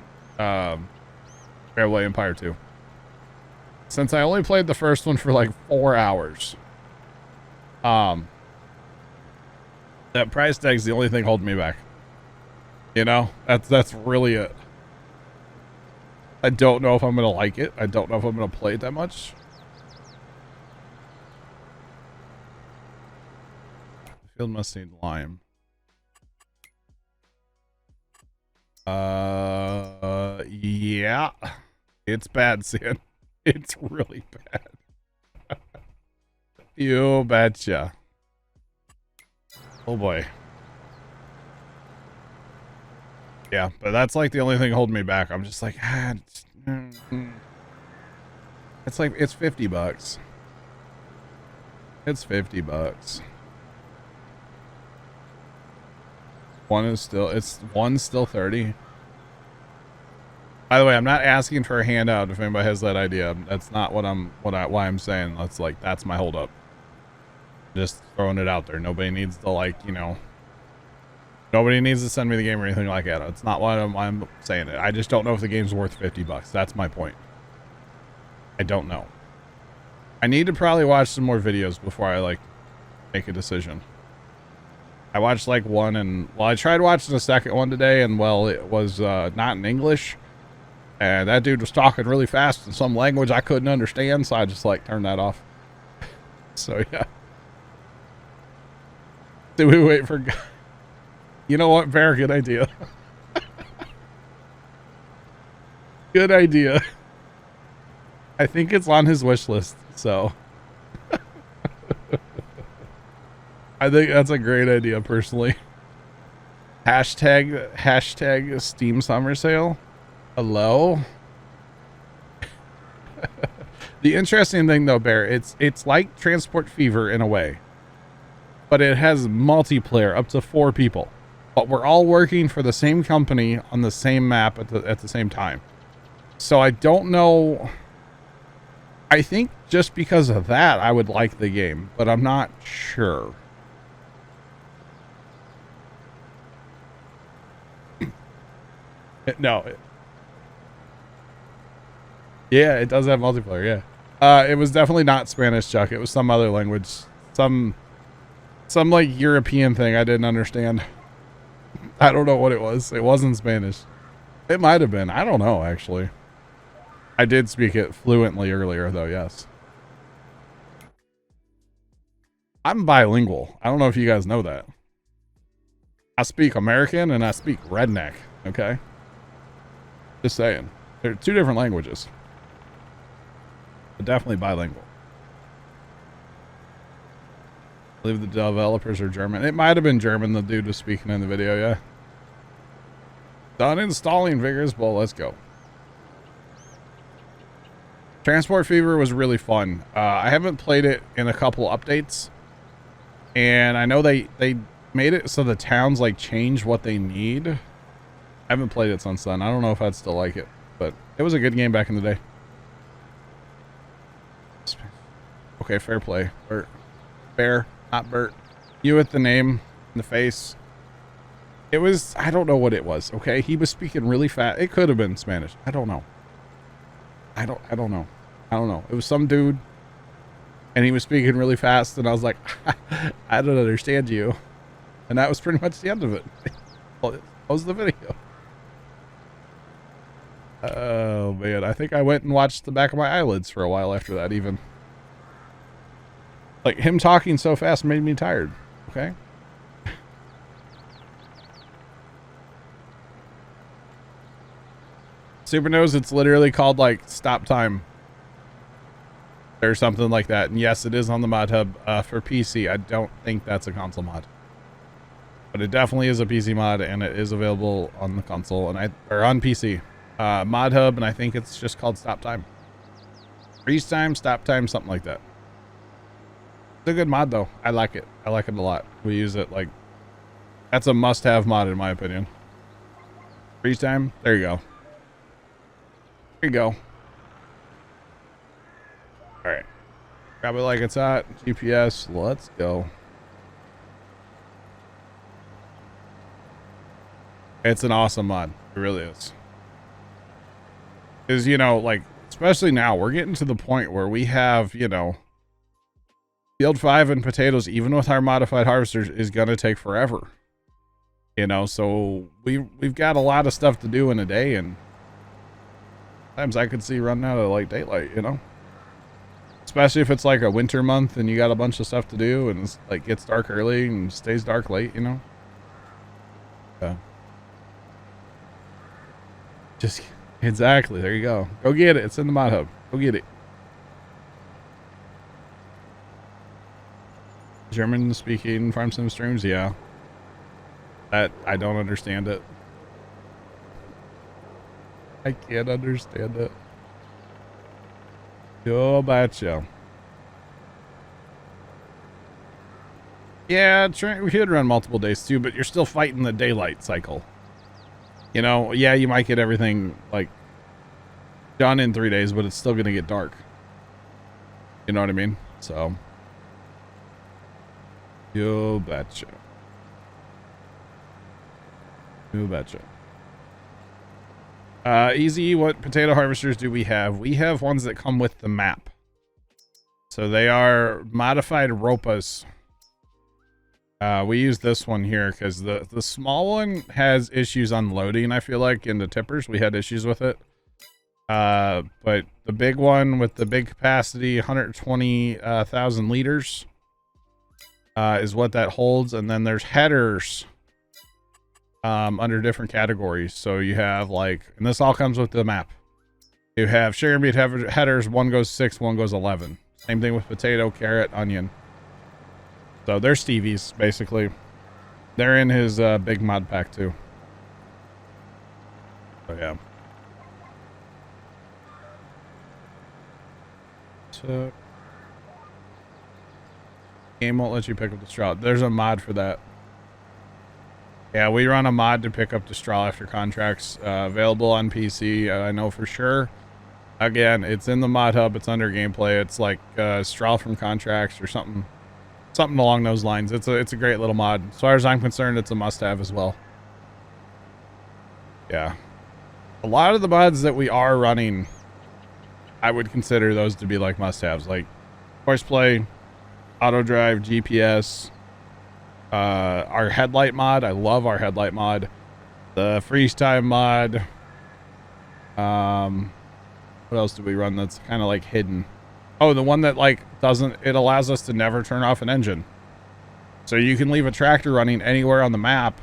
Railway Empire 2. Since I only played the first one for like 4 hours. That price tag is the only thing holding me back. You know, that's really it. I don't know if I'm going to like it. I don't know if I'm going to play it that much. Field must need lime. Yeah. It's bad, Sin. It's really bad. You betcha. Oh boy. Yeah, but that's like the only thing holding me back. I'm just like, it's like, it's $50. It's $50. One's still 30. By the way, I'm not asking for a handout if anybody has that idea. That's not why I'm saying that's my holdup. Just throwing it out there. Nobody needs to nobody needs to send me the game or anything like that. It's not why I'm saying it. I just don't know if the game's worth $50. That's my point. I don't know. I need to probably watch some more videos before I make a decision. I watched one and I tried watching the second one today and it was not in English. And that dude was talking really fast in some language I couldn't understand, so I just turned that off. So yeah. Did we wait for... You know what, Bear? Good idea. Good idea. I think it's on his wish list, so... I think that's a great idea, personally. Hashtag Steam Summer Sale. Hello? The interesting thing, though, Bear, it's like Transport Fever in a way. But it has multiplayer up to 4 people. But we're all working for the same company on the same map at the same time. So I don't know... I think just because of that, I would like the game. But I'm not sure. No. Yeah, it does have multiplayer, yeah. It was definitely not Spanish, Chuck. It was some other language. Some European thing I didn't understand. I don't know what it was. It wasn't Spanish. It might have been. I don't know, actually. I did speak it fluently earlier, though, yes. I'm bilingual. I don't know if you guys know that. I speak American and I speak redneck, okay? Just saying. They're 2 different languages. But definitely bilingual. I believe the developers are German. It might have been German the dude was speaking in the video, yeah. Done installing Vigorous Bull. Let's go. Transport Fever was really fun. I haven't played it in a couple updates. And I know they made it so the towns like change what they need. I haven't played it since then. I don't know if I'd still like it, but it was a good game back in the day. Okay, fair play. Bert. Fair, not Bert. You with the name in the face. It was, I don't know what it was, okay? He was speaking really fast. It could have been Spanish. I don't know. I don't know. I don't know. It was some dude, and he was speaking really fast, and I was like, I don't understand you. And that was pretty much the end of it. That was the video. Oh, man. I think I went and watched the back of my eyelids for a while after that, even. Like, him talking so fast made me tired, okay? Super knows it's literally called, like, stop time. Or something like that. And yes, it is on the mod hub for PC. I don't think that's a console mod. But it definitely is a PC mod, and it is available on the console, and or on PC. Mod hub, and I think it's just called stop time. Freeze time, stop time, something like that. It's a good mod, though. I like it. I like it a lot. We use it, like... That's a must-have mod, in my opinion. Freeze time. There you go. There you go. Alright. Grab it like it's hot. GPS. Let's go. It's an awesome mod. It really is. Because, you know, like, especially now, we're getting to the point where we have, you know... Field 5 and potatoes, even with our modified harvesters, is going to take forever. You know, so we've got a lot of stuff to do in a day, and sometimes I could see running out of like daylight, you know? Especially if it's like a winter month and you got a bunch of stuff to do and it's like gets dark early and stays dark late, you know? Just exactly, there you go. Go get it. It's in the mod hub. Go get it. German speaking farm sim streams, yeah. That I don't understand it. I can't understand it. Yo, betcha. Yeah, we could run multiple days too, but you're still fighting the daylight cycle. You know, yeah, you might get everything like done in 3 days, but it's still gonna get dark. You know what I mean? So. You betcha. You betcha. Easy, what potato harvesters do we have? We have ones that come with the map. So they are modified ropas. We use this one here because the small one has issues unloading, I feel like, into tippers. We had issues with it. But the big one with the big capacity, 120,000 liters, is what that holds. And then there's headers under different categories. So you have like, and this all comes with the map. You have sugar beet headers, one goes 6, one goes 11. Same thing with potato, carrot, onion. So they're Stevie's, basically. They're in his big mod pack too. So yeah. So game won't let you pick up the straw. There's a mod for that. Yeah, we run a mod to pick up the straw after contracts, available on PC. I know for sure. Again, it's in the mod hub. It's under gameplay. It's like straw from contracts or something along those lines. It's a great little mod. As far as I'm concerned, it's a must-have as well. Yeah, a lot of the mods that we are running, I would consider those to be like must-haves, like horseplay, auto drive, GPS. Our headlight mod, I love our headlight mod. The freeze time mod. What else do we run that's kind of like hidden? Oh, the one that like it allows us to never turn off an engine. So you can leave a tractor running anywhere on the map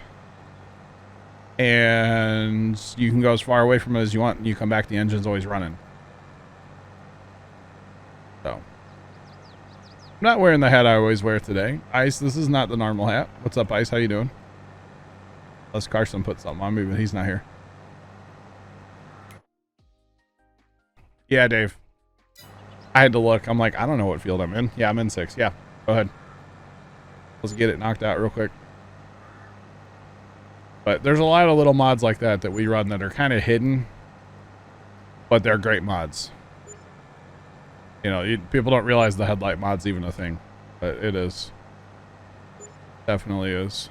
and you can go as far away from it as you want, and you come back, the engine's always running. So I'm not wearing the hat I always wear today. Ice, this is not the normal hat. What's up, Ice? How you doing? Unless Carson put something on me, but he's not here. Yeah, Dave. I had to look. I'm like, I don't know what field I'm in. Yeah, I'm in 6. Yeah, go ahead. Let's get it knocked out real quick. But there's a lot of little mods like that that we run that are kind of hidden, but they're great mods. You know, people don't realize the headlight mod's even a thing, but it is. Definitely is.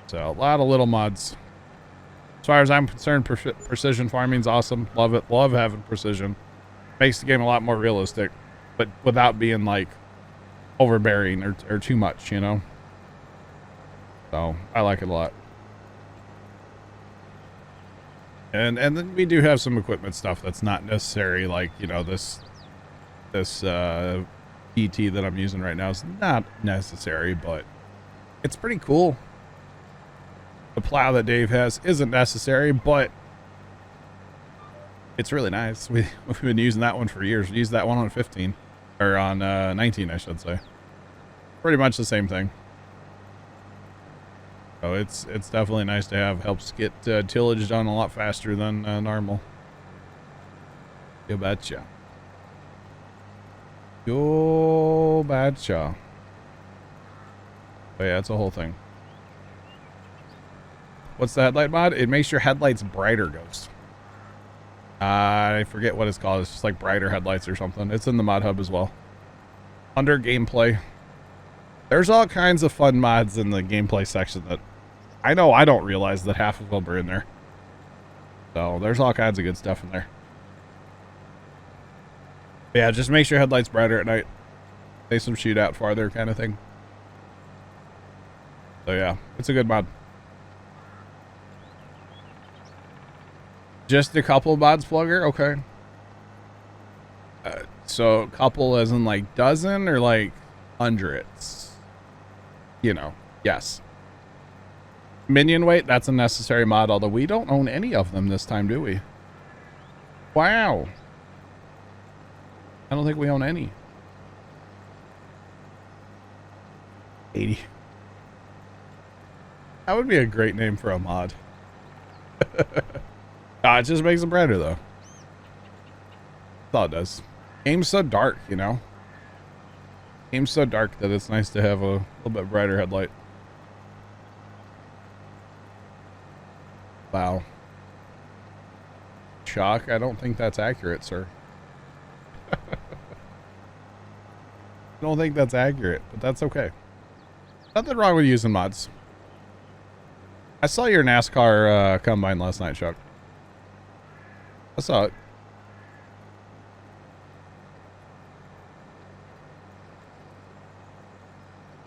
So a lot of little mods. As far as I'm concerned, precision farming's awesome. Love it. Love having precision. Makes the game a lot more realistic, but without being like overbearing or too much, you know. So I like it a lot. And then we do have some equipment stuff that's not necessary, like, you know, this PT that I'm using right now is not necessary, but it's pretty cool. The plow that Dave has isn't necessary, but it's really nice. We've been using that one for years. We used that one on 15 or on 19, I should say. Pretty much the same thing. So it's definitely nice to have. Helps get tillage done a lot faster than normal. You betcha. You betcha. But yeah, it's a whole thing. What's the headlight mod? It makes your headlights brighter, Ghost. I forget what it's called. It's just like brighter headlights or something. It's in the mod hub as well. Under gameplay. There's all kinds of fun mods in the gameplay section that I know I don't realize that half of them are in there. So there's all kinds of good stuff in there. But yeah, just makes your headlights brighter at night. They some shoot out farther kind of thing. So yeah, it's a good mod. Just a couple mods, Plugger? Okay. So couple as in like dozen or like hundreds? You know, yes. Minion weight, that's a necessary mod, although we don't own any of them this time, do we? Wow. I don't think we own any. 80. That would be a great name for a mod. It just makes them brighter, though. That's all it does. Game's so dark, you know? Game's so dark that it's nice to have a little bit brighter headlight. Wow. Shock, I don't think that's accurate, sir. I don't think that's accurate, but that's okay. Nothing wrong with using mods. I saw your NASCAR combine last night, Chuck. I saw it.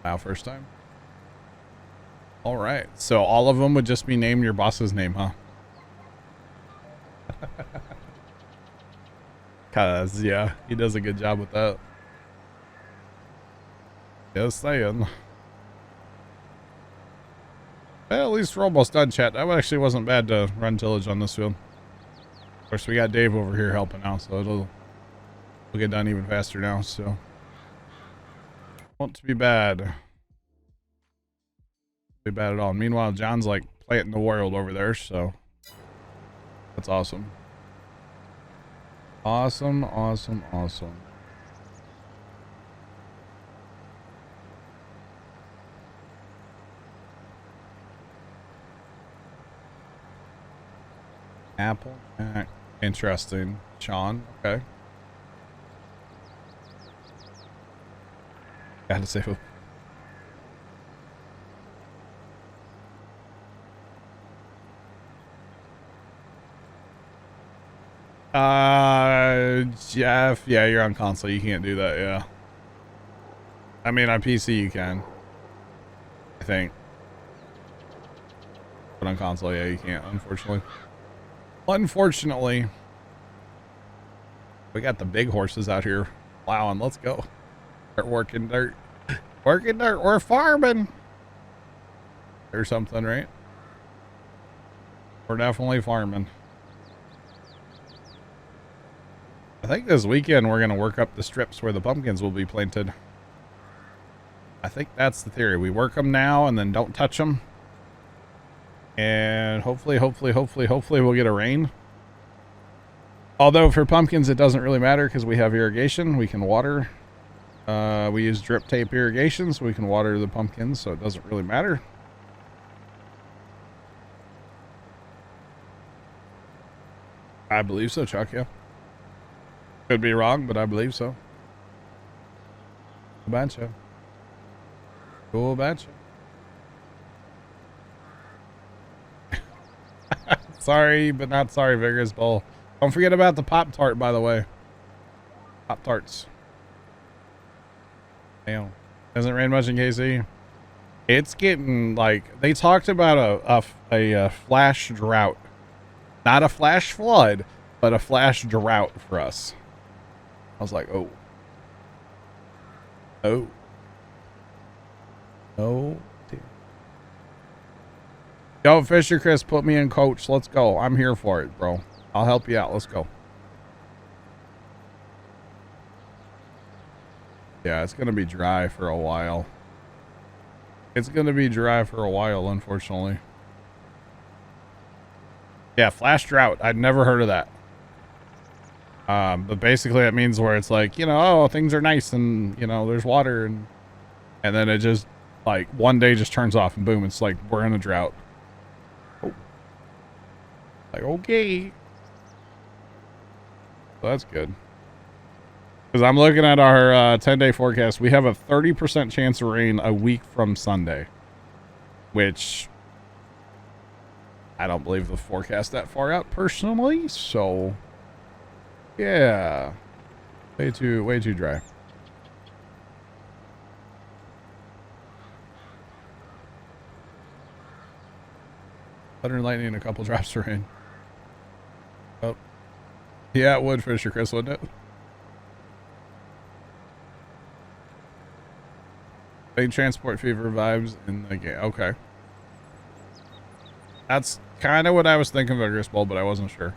Wow, first time. All right, so all of them would just be named your boss's name, huh? Cause yeah, he does a good job with that. Just saying. Well, at least we're almost done, chat. That actually wasn't bad to run tillage on this field. Of course, we got Dave over here helping out, so we'll get done even faster now. So won't be bad. Be bad at all. Meanwhile, John's like planting the world over there, so that's awesome. Awesome, awesome, awesome. Apple. Interesting. Sean. Okay. Gotta say. Jeff, yeah, you're on console. You can't do that, yeah. I mean, on PC you can. I think. But on console, yeah, you can't, unfortunately. Unfortunately. We got the big horses out here plowing. Let's go. Start working dirt. Working dirt. We're farming. Or something, right? We're definitely farming. I think this weekend we're going to work up the strips where the pumpkins will be planted. I think that's the theory. We work them now and then don't touch them. And hopefully we'll get a rain. Although for pumpkins it doesn't really matter because we have irrigation. We can water We use drip tape irrigation so we can water the pumpkins, so it doesn't really matter. I believe so, Chuck, yeah. Could be wrong, but I believe so. Cool bancho. Cool bancho. Sorry, but not sorry, Vigorous Bowl. Don't forget about the Pop-Tart, by the way. Pop-Tarts. Damn. Hasn't rained much in KC. It's getting, like, they talked about a flash drought. Not a flash flood, but a flash drought for us. I was like, oh. Oh. Oh, dear. Yo, Fisher Chris, put me in coach. Let's go. I'm here for it, bro. I'll help you out. Let's go. Yeah, it's going to be dry for a while. It's going to be dry for a while, unfortunately. Yeah, flash drought. I'd never heard of that. But basically it means where it's like, you know, oh, things are nice and, you know, there's water and then it just, like, one day just turns off and boom, it's like, we're in a drought. Oh. Like, okay. So that's good. Because I'm looking at our 10-day forecast. We have a 30% chance of rain a week from Sunday. Which, I don't believe the forecast that far out personally. So, yeah. Way too dry. Thunder and lightning and a couple drops of rain. Oh. Yeah, it would, Fisher Chris, wouldn't it? Big transport fever vibes in the game. Okay. That's kind of what I was thinking of Vigorous Bowl, but I wasn't sure.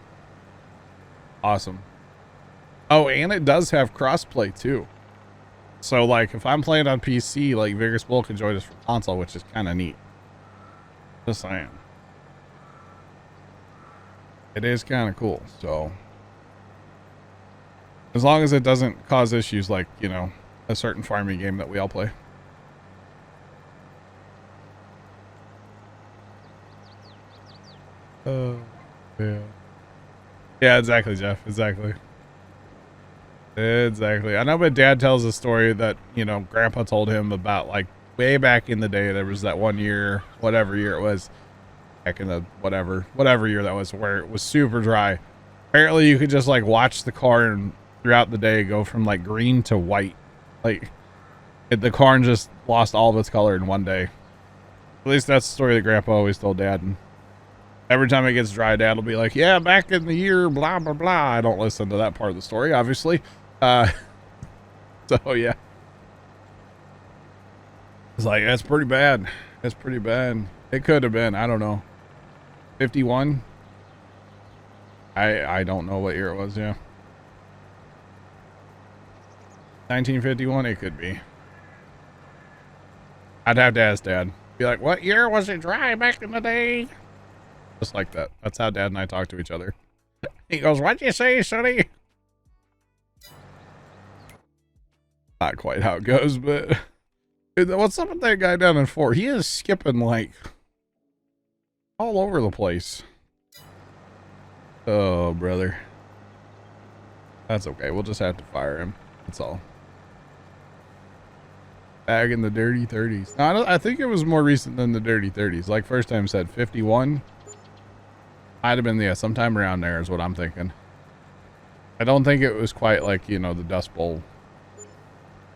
Awesome. Oh, and it does have crossplay too. So, like, if I'm playing on PC, like, Vigorous Bowl can join us for console, which is kind of neat. Just saying. It is kind of cool, so. As long as it doesn't cause issues like, you know, a certain farming game that we all play. Oh, yeah. Yeah, exactly, Jeff. Exactly. Exactly. I know my dad tells a story that, you know, Grandpa told him about, like, way back in the day. There was that one year, whatever year it was, back in the whatever year that was, where it was super dry. Apparently, you could just, like, watch the corn throughout the day go from, like, green to white. Like, the corn just lost all of its color in one day. At least that's the story that Grandpa always told Dad. And every time it gets dry, Dad will be like, yeah, back in the year, blah, blah, blah. I don't listen to that part of the story, obviously. So, yeah. It's like, that's pretty bad. That's pretty bad. It could have been, I don't know. 51? I don't know what year it was, yeah. 1951, it could be. I'd have to ask Dad. Be like, what year was it dry back in the day? Just like that. That's how Dad and I talk to each other. He goes, what'd you say, Sonny? Not quite how it goes, but what's up with that guy down in Fort? He is skipping like all over the place. Oh, brother. That's okay. We'll just have to fire him. That's all. Back in the dirty 30s. No, I think it was more recent than the dirty 30s. Like first time said 51. Might have been, yeah, sometime around there is what I'm thinking. I don't think it was quite like, you know, the Dust Bowl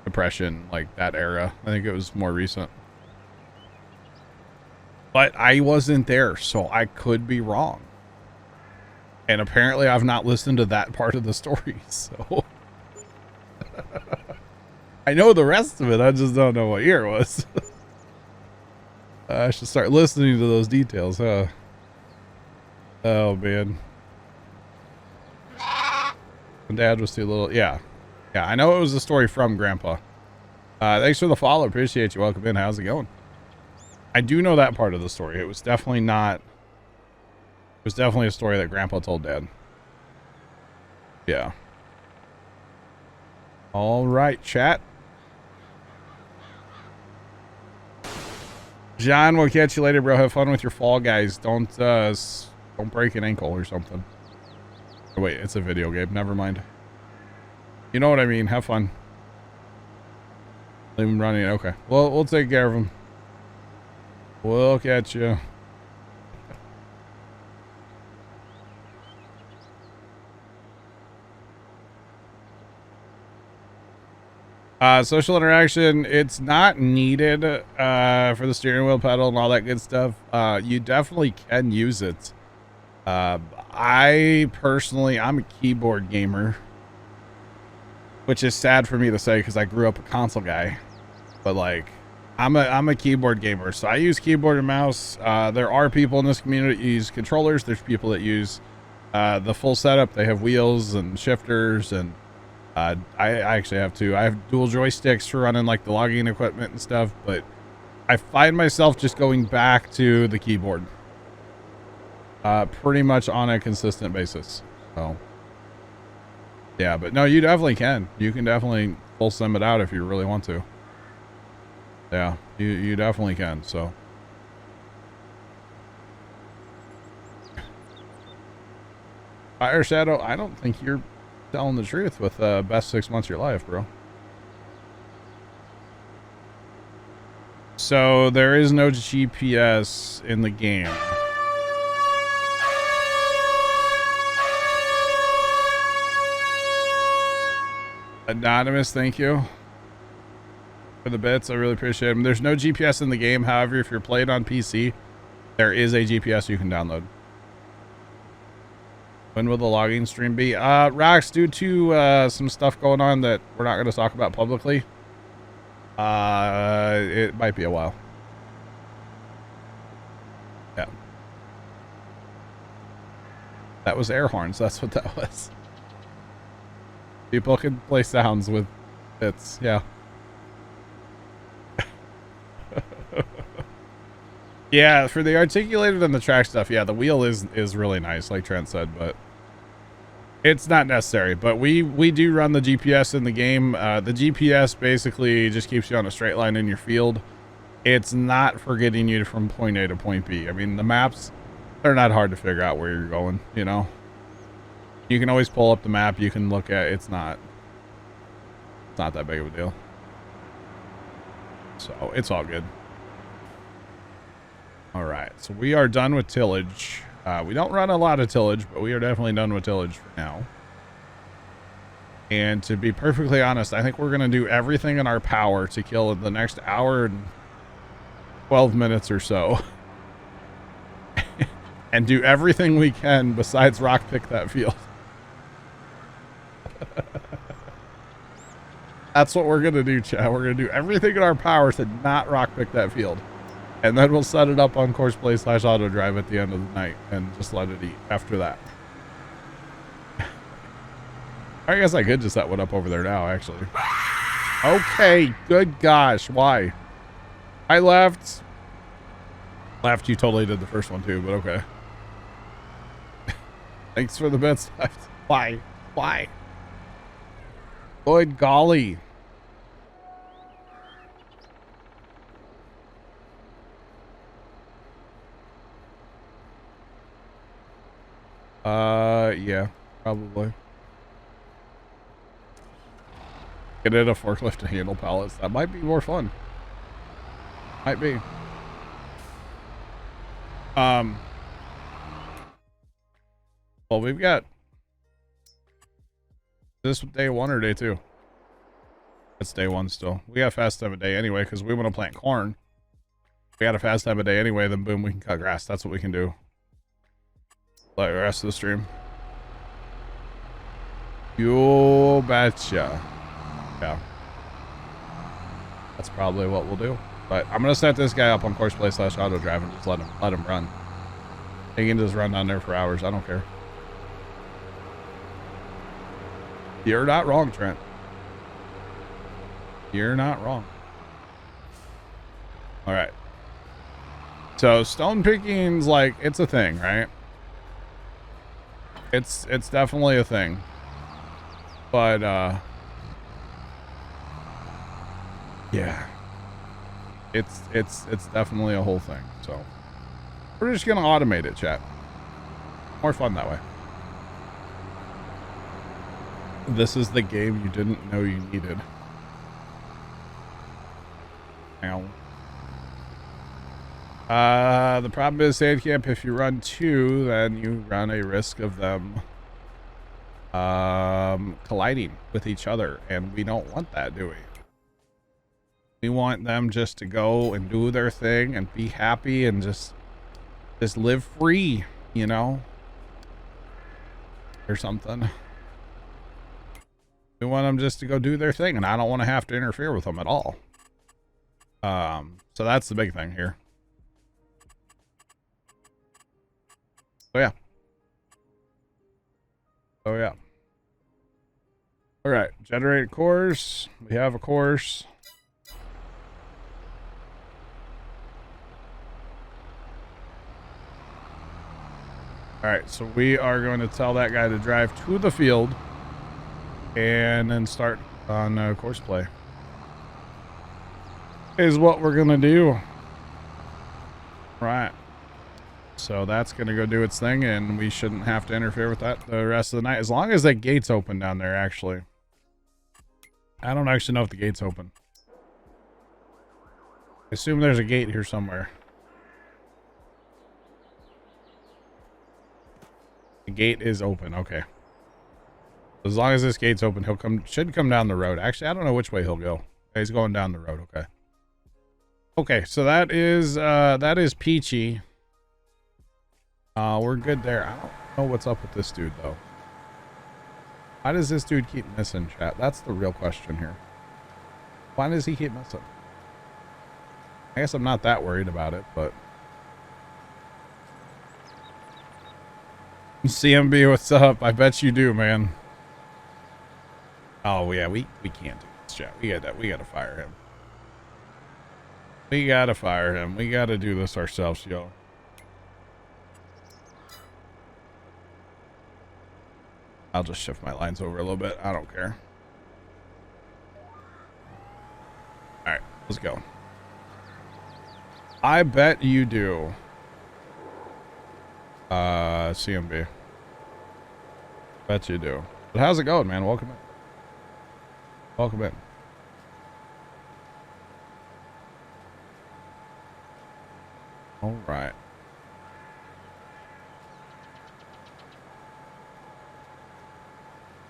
depression, like that era. I think it was more recent. But I wasn't there, so I could be wrong. And apparently I've not listened to that part of the story, so. I know the rest of it, I just don't know what year it was. I should start listening to those details, huh? Oh, man. And Dad was too little. Yeah. Yeah, I know it was a story from Grandpa. Thanks for the follow. Appreciate you. Welcome in. How's it going? I do know that part of the story. It was definitely not... It was definitely a story that Grandpa told Dad. Yeah. All right, chat. John, we'll catch you later, bro. Have fun with your Fall Guys. Don't break an ankle or something. Oh, wait, it's a video game. Never mind. You know what I mean. Have fun. Leave him running. Okay. Well, we'll take care of him. We'll catch you. Social interaction, it's not needed for the steering wheel pedal and all that good stuff. You definitely can use it. I personally, I'm a keyboard gamer, which is sad for me to say because I grew up a console guy. But like, I'm a keyboard gamer, so I use keyboard and mouse. There are people in this community that use controllers. There's people that use the full setup. They have wheels and shifters, and I actually have two. I have dual joysticks for running like the logging equipment and stuff, but I find myself just going back to the keyboard pretty much on a consistent basis. So yeah, but no, you definitely can. You can definitely full sim it out if you really want to. Yeah, you definitely can. So Fire Shadow, I don't think you're telling the truth with best 6 months of your life, bro. So there is no GPS in the game. Anonymous, thank you for the bits. I really appreciate them. There's no GPS in the game. However, if you're playing on PC, there is a GPS you can download. When will the logging stream be? Rox, due to some stuff going on that we're not going to talk about publicly, it might be a while. Yeah. That was air horns. That's what that was. People can play sounds with bits. Yeah. Yeah, for the articulated and the track stuff, yeah, the wheel is really nice, like Trent said, but it's not necessary. But we do run the GPS in the game. The GPS basically just keeps you on a straight line in your field. It's not for getting you from point A to point B. I mean, the maps, they're not hard to figure out where you're going, you know? You can always pull up the map. You can look at it's not that big of a deal. So it's all good. All right, so we are done with tillage. We don't run a lot of tillage, but we are definitely done with tillage for now. And to be perfectly honest, I think we're going to do everything in our power to kill in the next hour and 12 minutes or so. And do everything we can besides rock pick that field. That's what we're going to do, chat. We're going to do everything in our power to not rock pick that field. And then we'll set it up on course play / auto drive at the end of the night and just let it eat after that. I guess I could just set one up over there now, actually. Okay, good gosh, why? I left. You totally did the first one too, but okay. Thanks for the bits left. Why? Why? Good golly. Yeah, probably. Get in a forklift to handle pallets. That might be more fun. Might be. Well, we've got this day 1 or day 2. It's day 1 still. We got fast time of day anyway because we want to plant corn. We got a fast time of day anyway. Then boom, we can cut grass. That's what we can do. Like the rest of the stream. You betcha. Yeah. That's probably what we'll do. But I'm gonna set this guy up on course play / auto drive and just let him run. He can just run down there for hours. I don't care. You're not wrong, Trent. You're not wrong. All right. So stone picking's like, it's a thing, right? It's definitely a thing. But yeah. It's definitely a whole thing. So we're just gonna automate it, chat. More fun that way. This is the game you didn't know you needed. Ow. The problem is, Sandcamp, if you run 2, then you run a risk of them colliding with each other, and we don't want that, do we? We want them just to go and do their thing and be happy and just live free, you know, or something. We want them just to go do their thing, and I don't want to have to interfere with them at all. So that's the big thing here. So yeah. Oh yeah. All right, generate a course. We have a course. All right, so we are going to tell that guy to drive to the field and then start on course play. Is what we're gonna do. Right. So that's gonna go do its thing, and we shouldn't have to interfere with that the rest of the night, as long as that gate's open down there. Actually, I don't actually know if the gate's open. I assume there's a gate here somewhere. The gate is open. Okay. As long as this gate's open, should come down the road. Actually, I don't know which way he'll go. He's going down the road. Okay. Okay, so that is Peachy. We're good there. I don't know what's up with this dude though. Why does this dude keep missing, chat? That's the real question here. Why does he keep missing? I guess I'm not that worried about it, but CMB, what's up? I bet you do, man. Oh yeah, we can't do this, chat. We gotta fire him. We gotta fire him. We gotta do this ourselves, yo. I'll just shift my lines over a little bit. I don't care. All right, let's go. I bet you do. CMB. Bet you do. But how's it going, man? Welcome in. Welcome in. All right.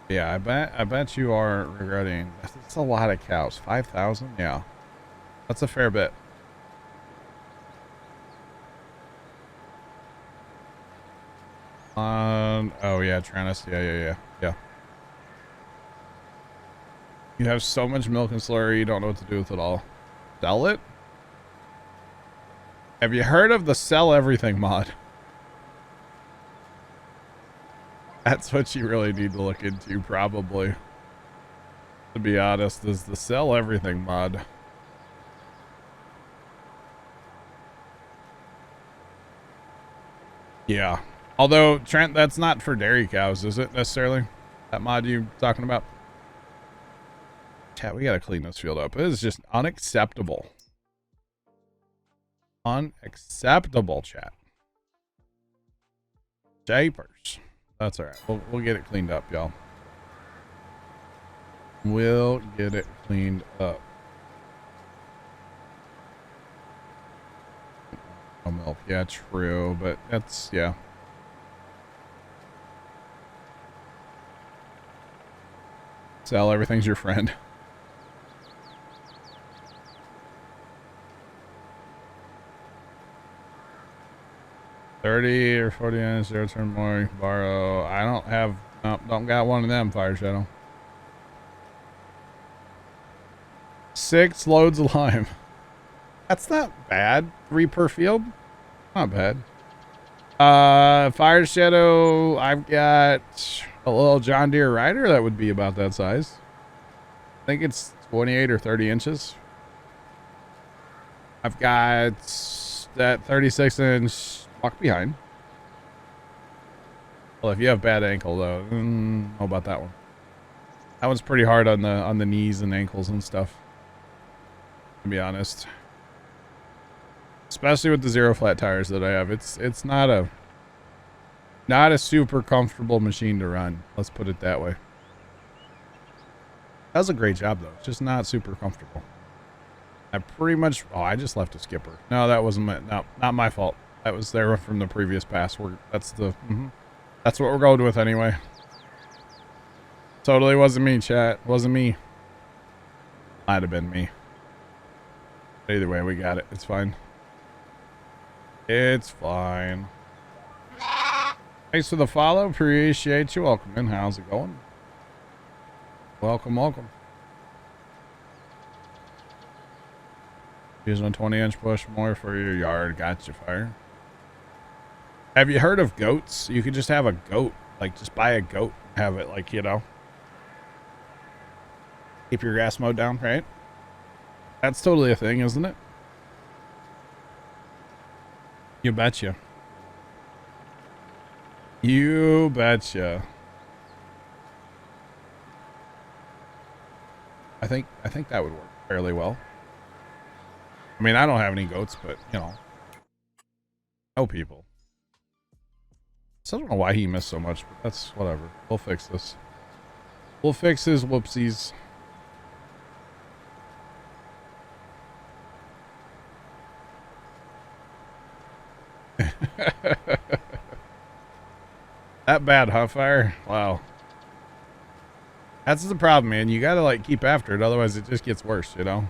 Yeah, I bet you are regretting. That's a lot of cows. 5,000? Yeah. That's a fair bit. Oh yeah, Tranus. Yeah. You have so much milk and slurry, you don't know what to do with it all. Sell it? Have you heard of the sell everything mod? That's what you really need to look into, probably. To be honest, is the sell everything mod. Yeah. Although, Trent, that's not for dairy cows, is it, necessarily? That mod you talking about? Chat, we gotta clean this field up. It is just unacceptable. Unacceptable, chat. Japers. That's alright. We'll get it cleaned up, y'all. We'll get it cleaned up. No milk. Yeah, true, but that's, yeah. Sell everything's your friend. $30 or $40, 0 turn more, you can borrow. I don't have, nope, don't got one of them, Fire Shadow. 6 loads of lime. That's not bad. 3 per field. Not bad. Fire Shadow, I've got a little John Deere rider that would be about that size. I think it's 28 or 30 inches. I've got that 36-inch walk behind. Well, if you have bad ankle though, I don't know about that one. That one's pretty hard on the knees and ankles and stuff, to be honest. Especially with the zero flat tires that I have. It's not a super comfortable machine to run. Let's put it that way. That was a great job though. It's just not super comfortable. I pretty much, oh, I just left a skipper. No, that wasn't my, no, not my fault. That was there from the previous pass. That's what we're going with anyway. Totally wasn't me, chat. Wasn't me. Might have been me. Either way, we got it. It's fine. It's fine. Thanks for the follow. Appreciate you. Welcome in. How's it going? Welcome, welcome. Using a 20-inch push more for your yard. Gotcha, fire. Have you heard of goats? You could just have a goat. Like, just buy a goat. Have it, like, you know. Keep your grass mowed down, right? That's totally a thing, isn't it? You betcha. You betcha. I think that would work fairly well. I mean, I don't have any goats, but, you know. No people. So I don't know why he missed so much, but that's whatever. We'll fix this. We'll fix his whoopsies. That bad, huh, Fire? Wow. That's the problem, man. You gotta, like, keep after it, otherwise it just gets worse, you know?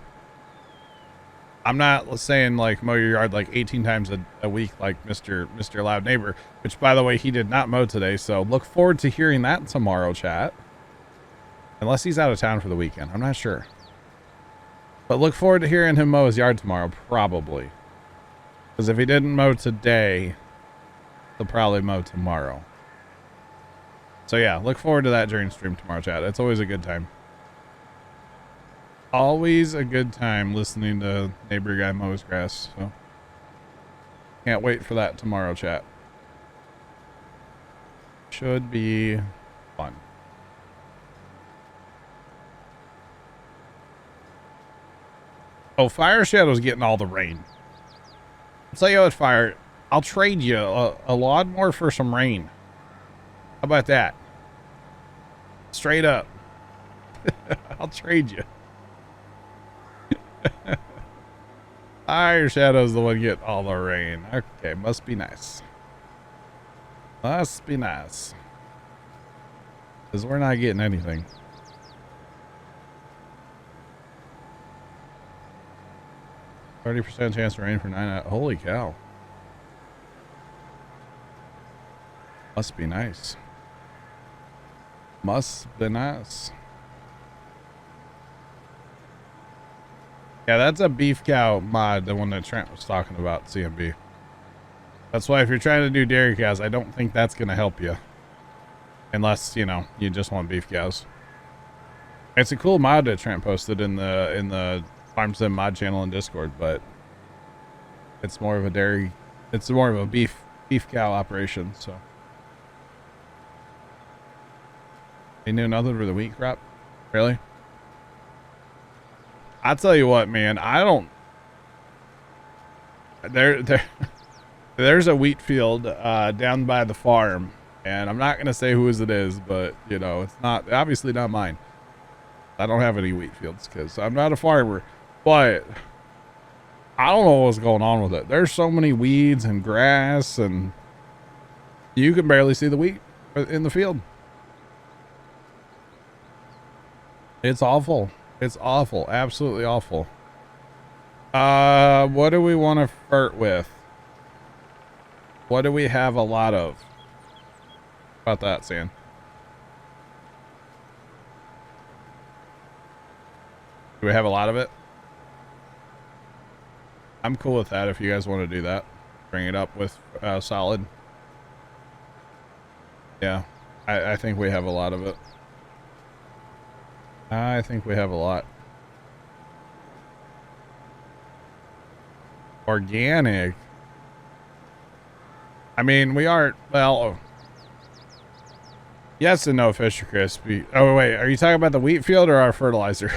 I'm not saying, like, mow your yard, like, 18 times a week like Mr. Loud Neighbor, which, by the way, he did not mow today, so look forward to hearing that tomorrow, chat. Unless he's out of town for the weekend. I'm not sure. But look forward to hearing him mow his yard tomorrow, probably. Because if he didn't mow today, he'll probably mow tomorrow. So yeah, look forward to that during stream tomorrow, chat. It's always a good time. Always a good time listening to neighbor guy mow his grass. So can't wait for that tomorrow, chat. Should be fun. Oh, Fire Shadow's getting all the rain. I'll tell you what, Fire, I'll trade you a lawnmower for some rain. How about that? Straight up. I'll trade you. Fire Shadow's the one getting all the rain. Okay, must be nice. Must be nice. Because we're not getting anything. %30 chance of rain for 9 hours. Holy cow. Must be nice. Must be nice. Yeah, that's a beef cow mod, the one that Trent was talking about, CMB. That's why if you're trying to do dairy cows, I don't think that's going to help you. Unless, you know, you just want beef cows. It's a cool mod that Trent posted in the Farm Sim mod channel in Discord, but it's more of a dairy, it's more of a beef cow operation, so. They knew nothing for the wheat crop? Really? I'll tell you what, man, I don't, there's a wheat field down by the farm, and I'm not going to say whose it is, but, you know, it's not, obviously not mine. I don't have any wheat fields because I'm not a farmer, but I don't know what's going on with it. There's so many weeds and grass, and you can barely see the wheat in the field. It's awful. It's awful. Absolutely awful. What do we want to flirt with? What do we have a lot of? How about that, Sam? Do we have a lot of it? I'm cool with that if you guys want to do that. Bring it up with solid. Yeah, I think we have a lot of it. I think we have a lot. Organic. I mean, we aren't, well, yes and no, Fisher Crispy. Oh, wait, are you talking about the wheat field or our fertilizer?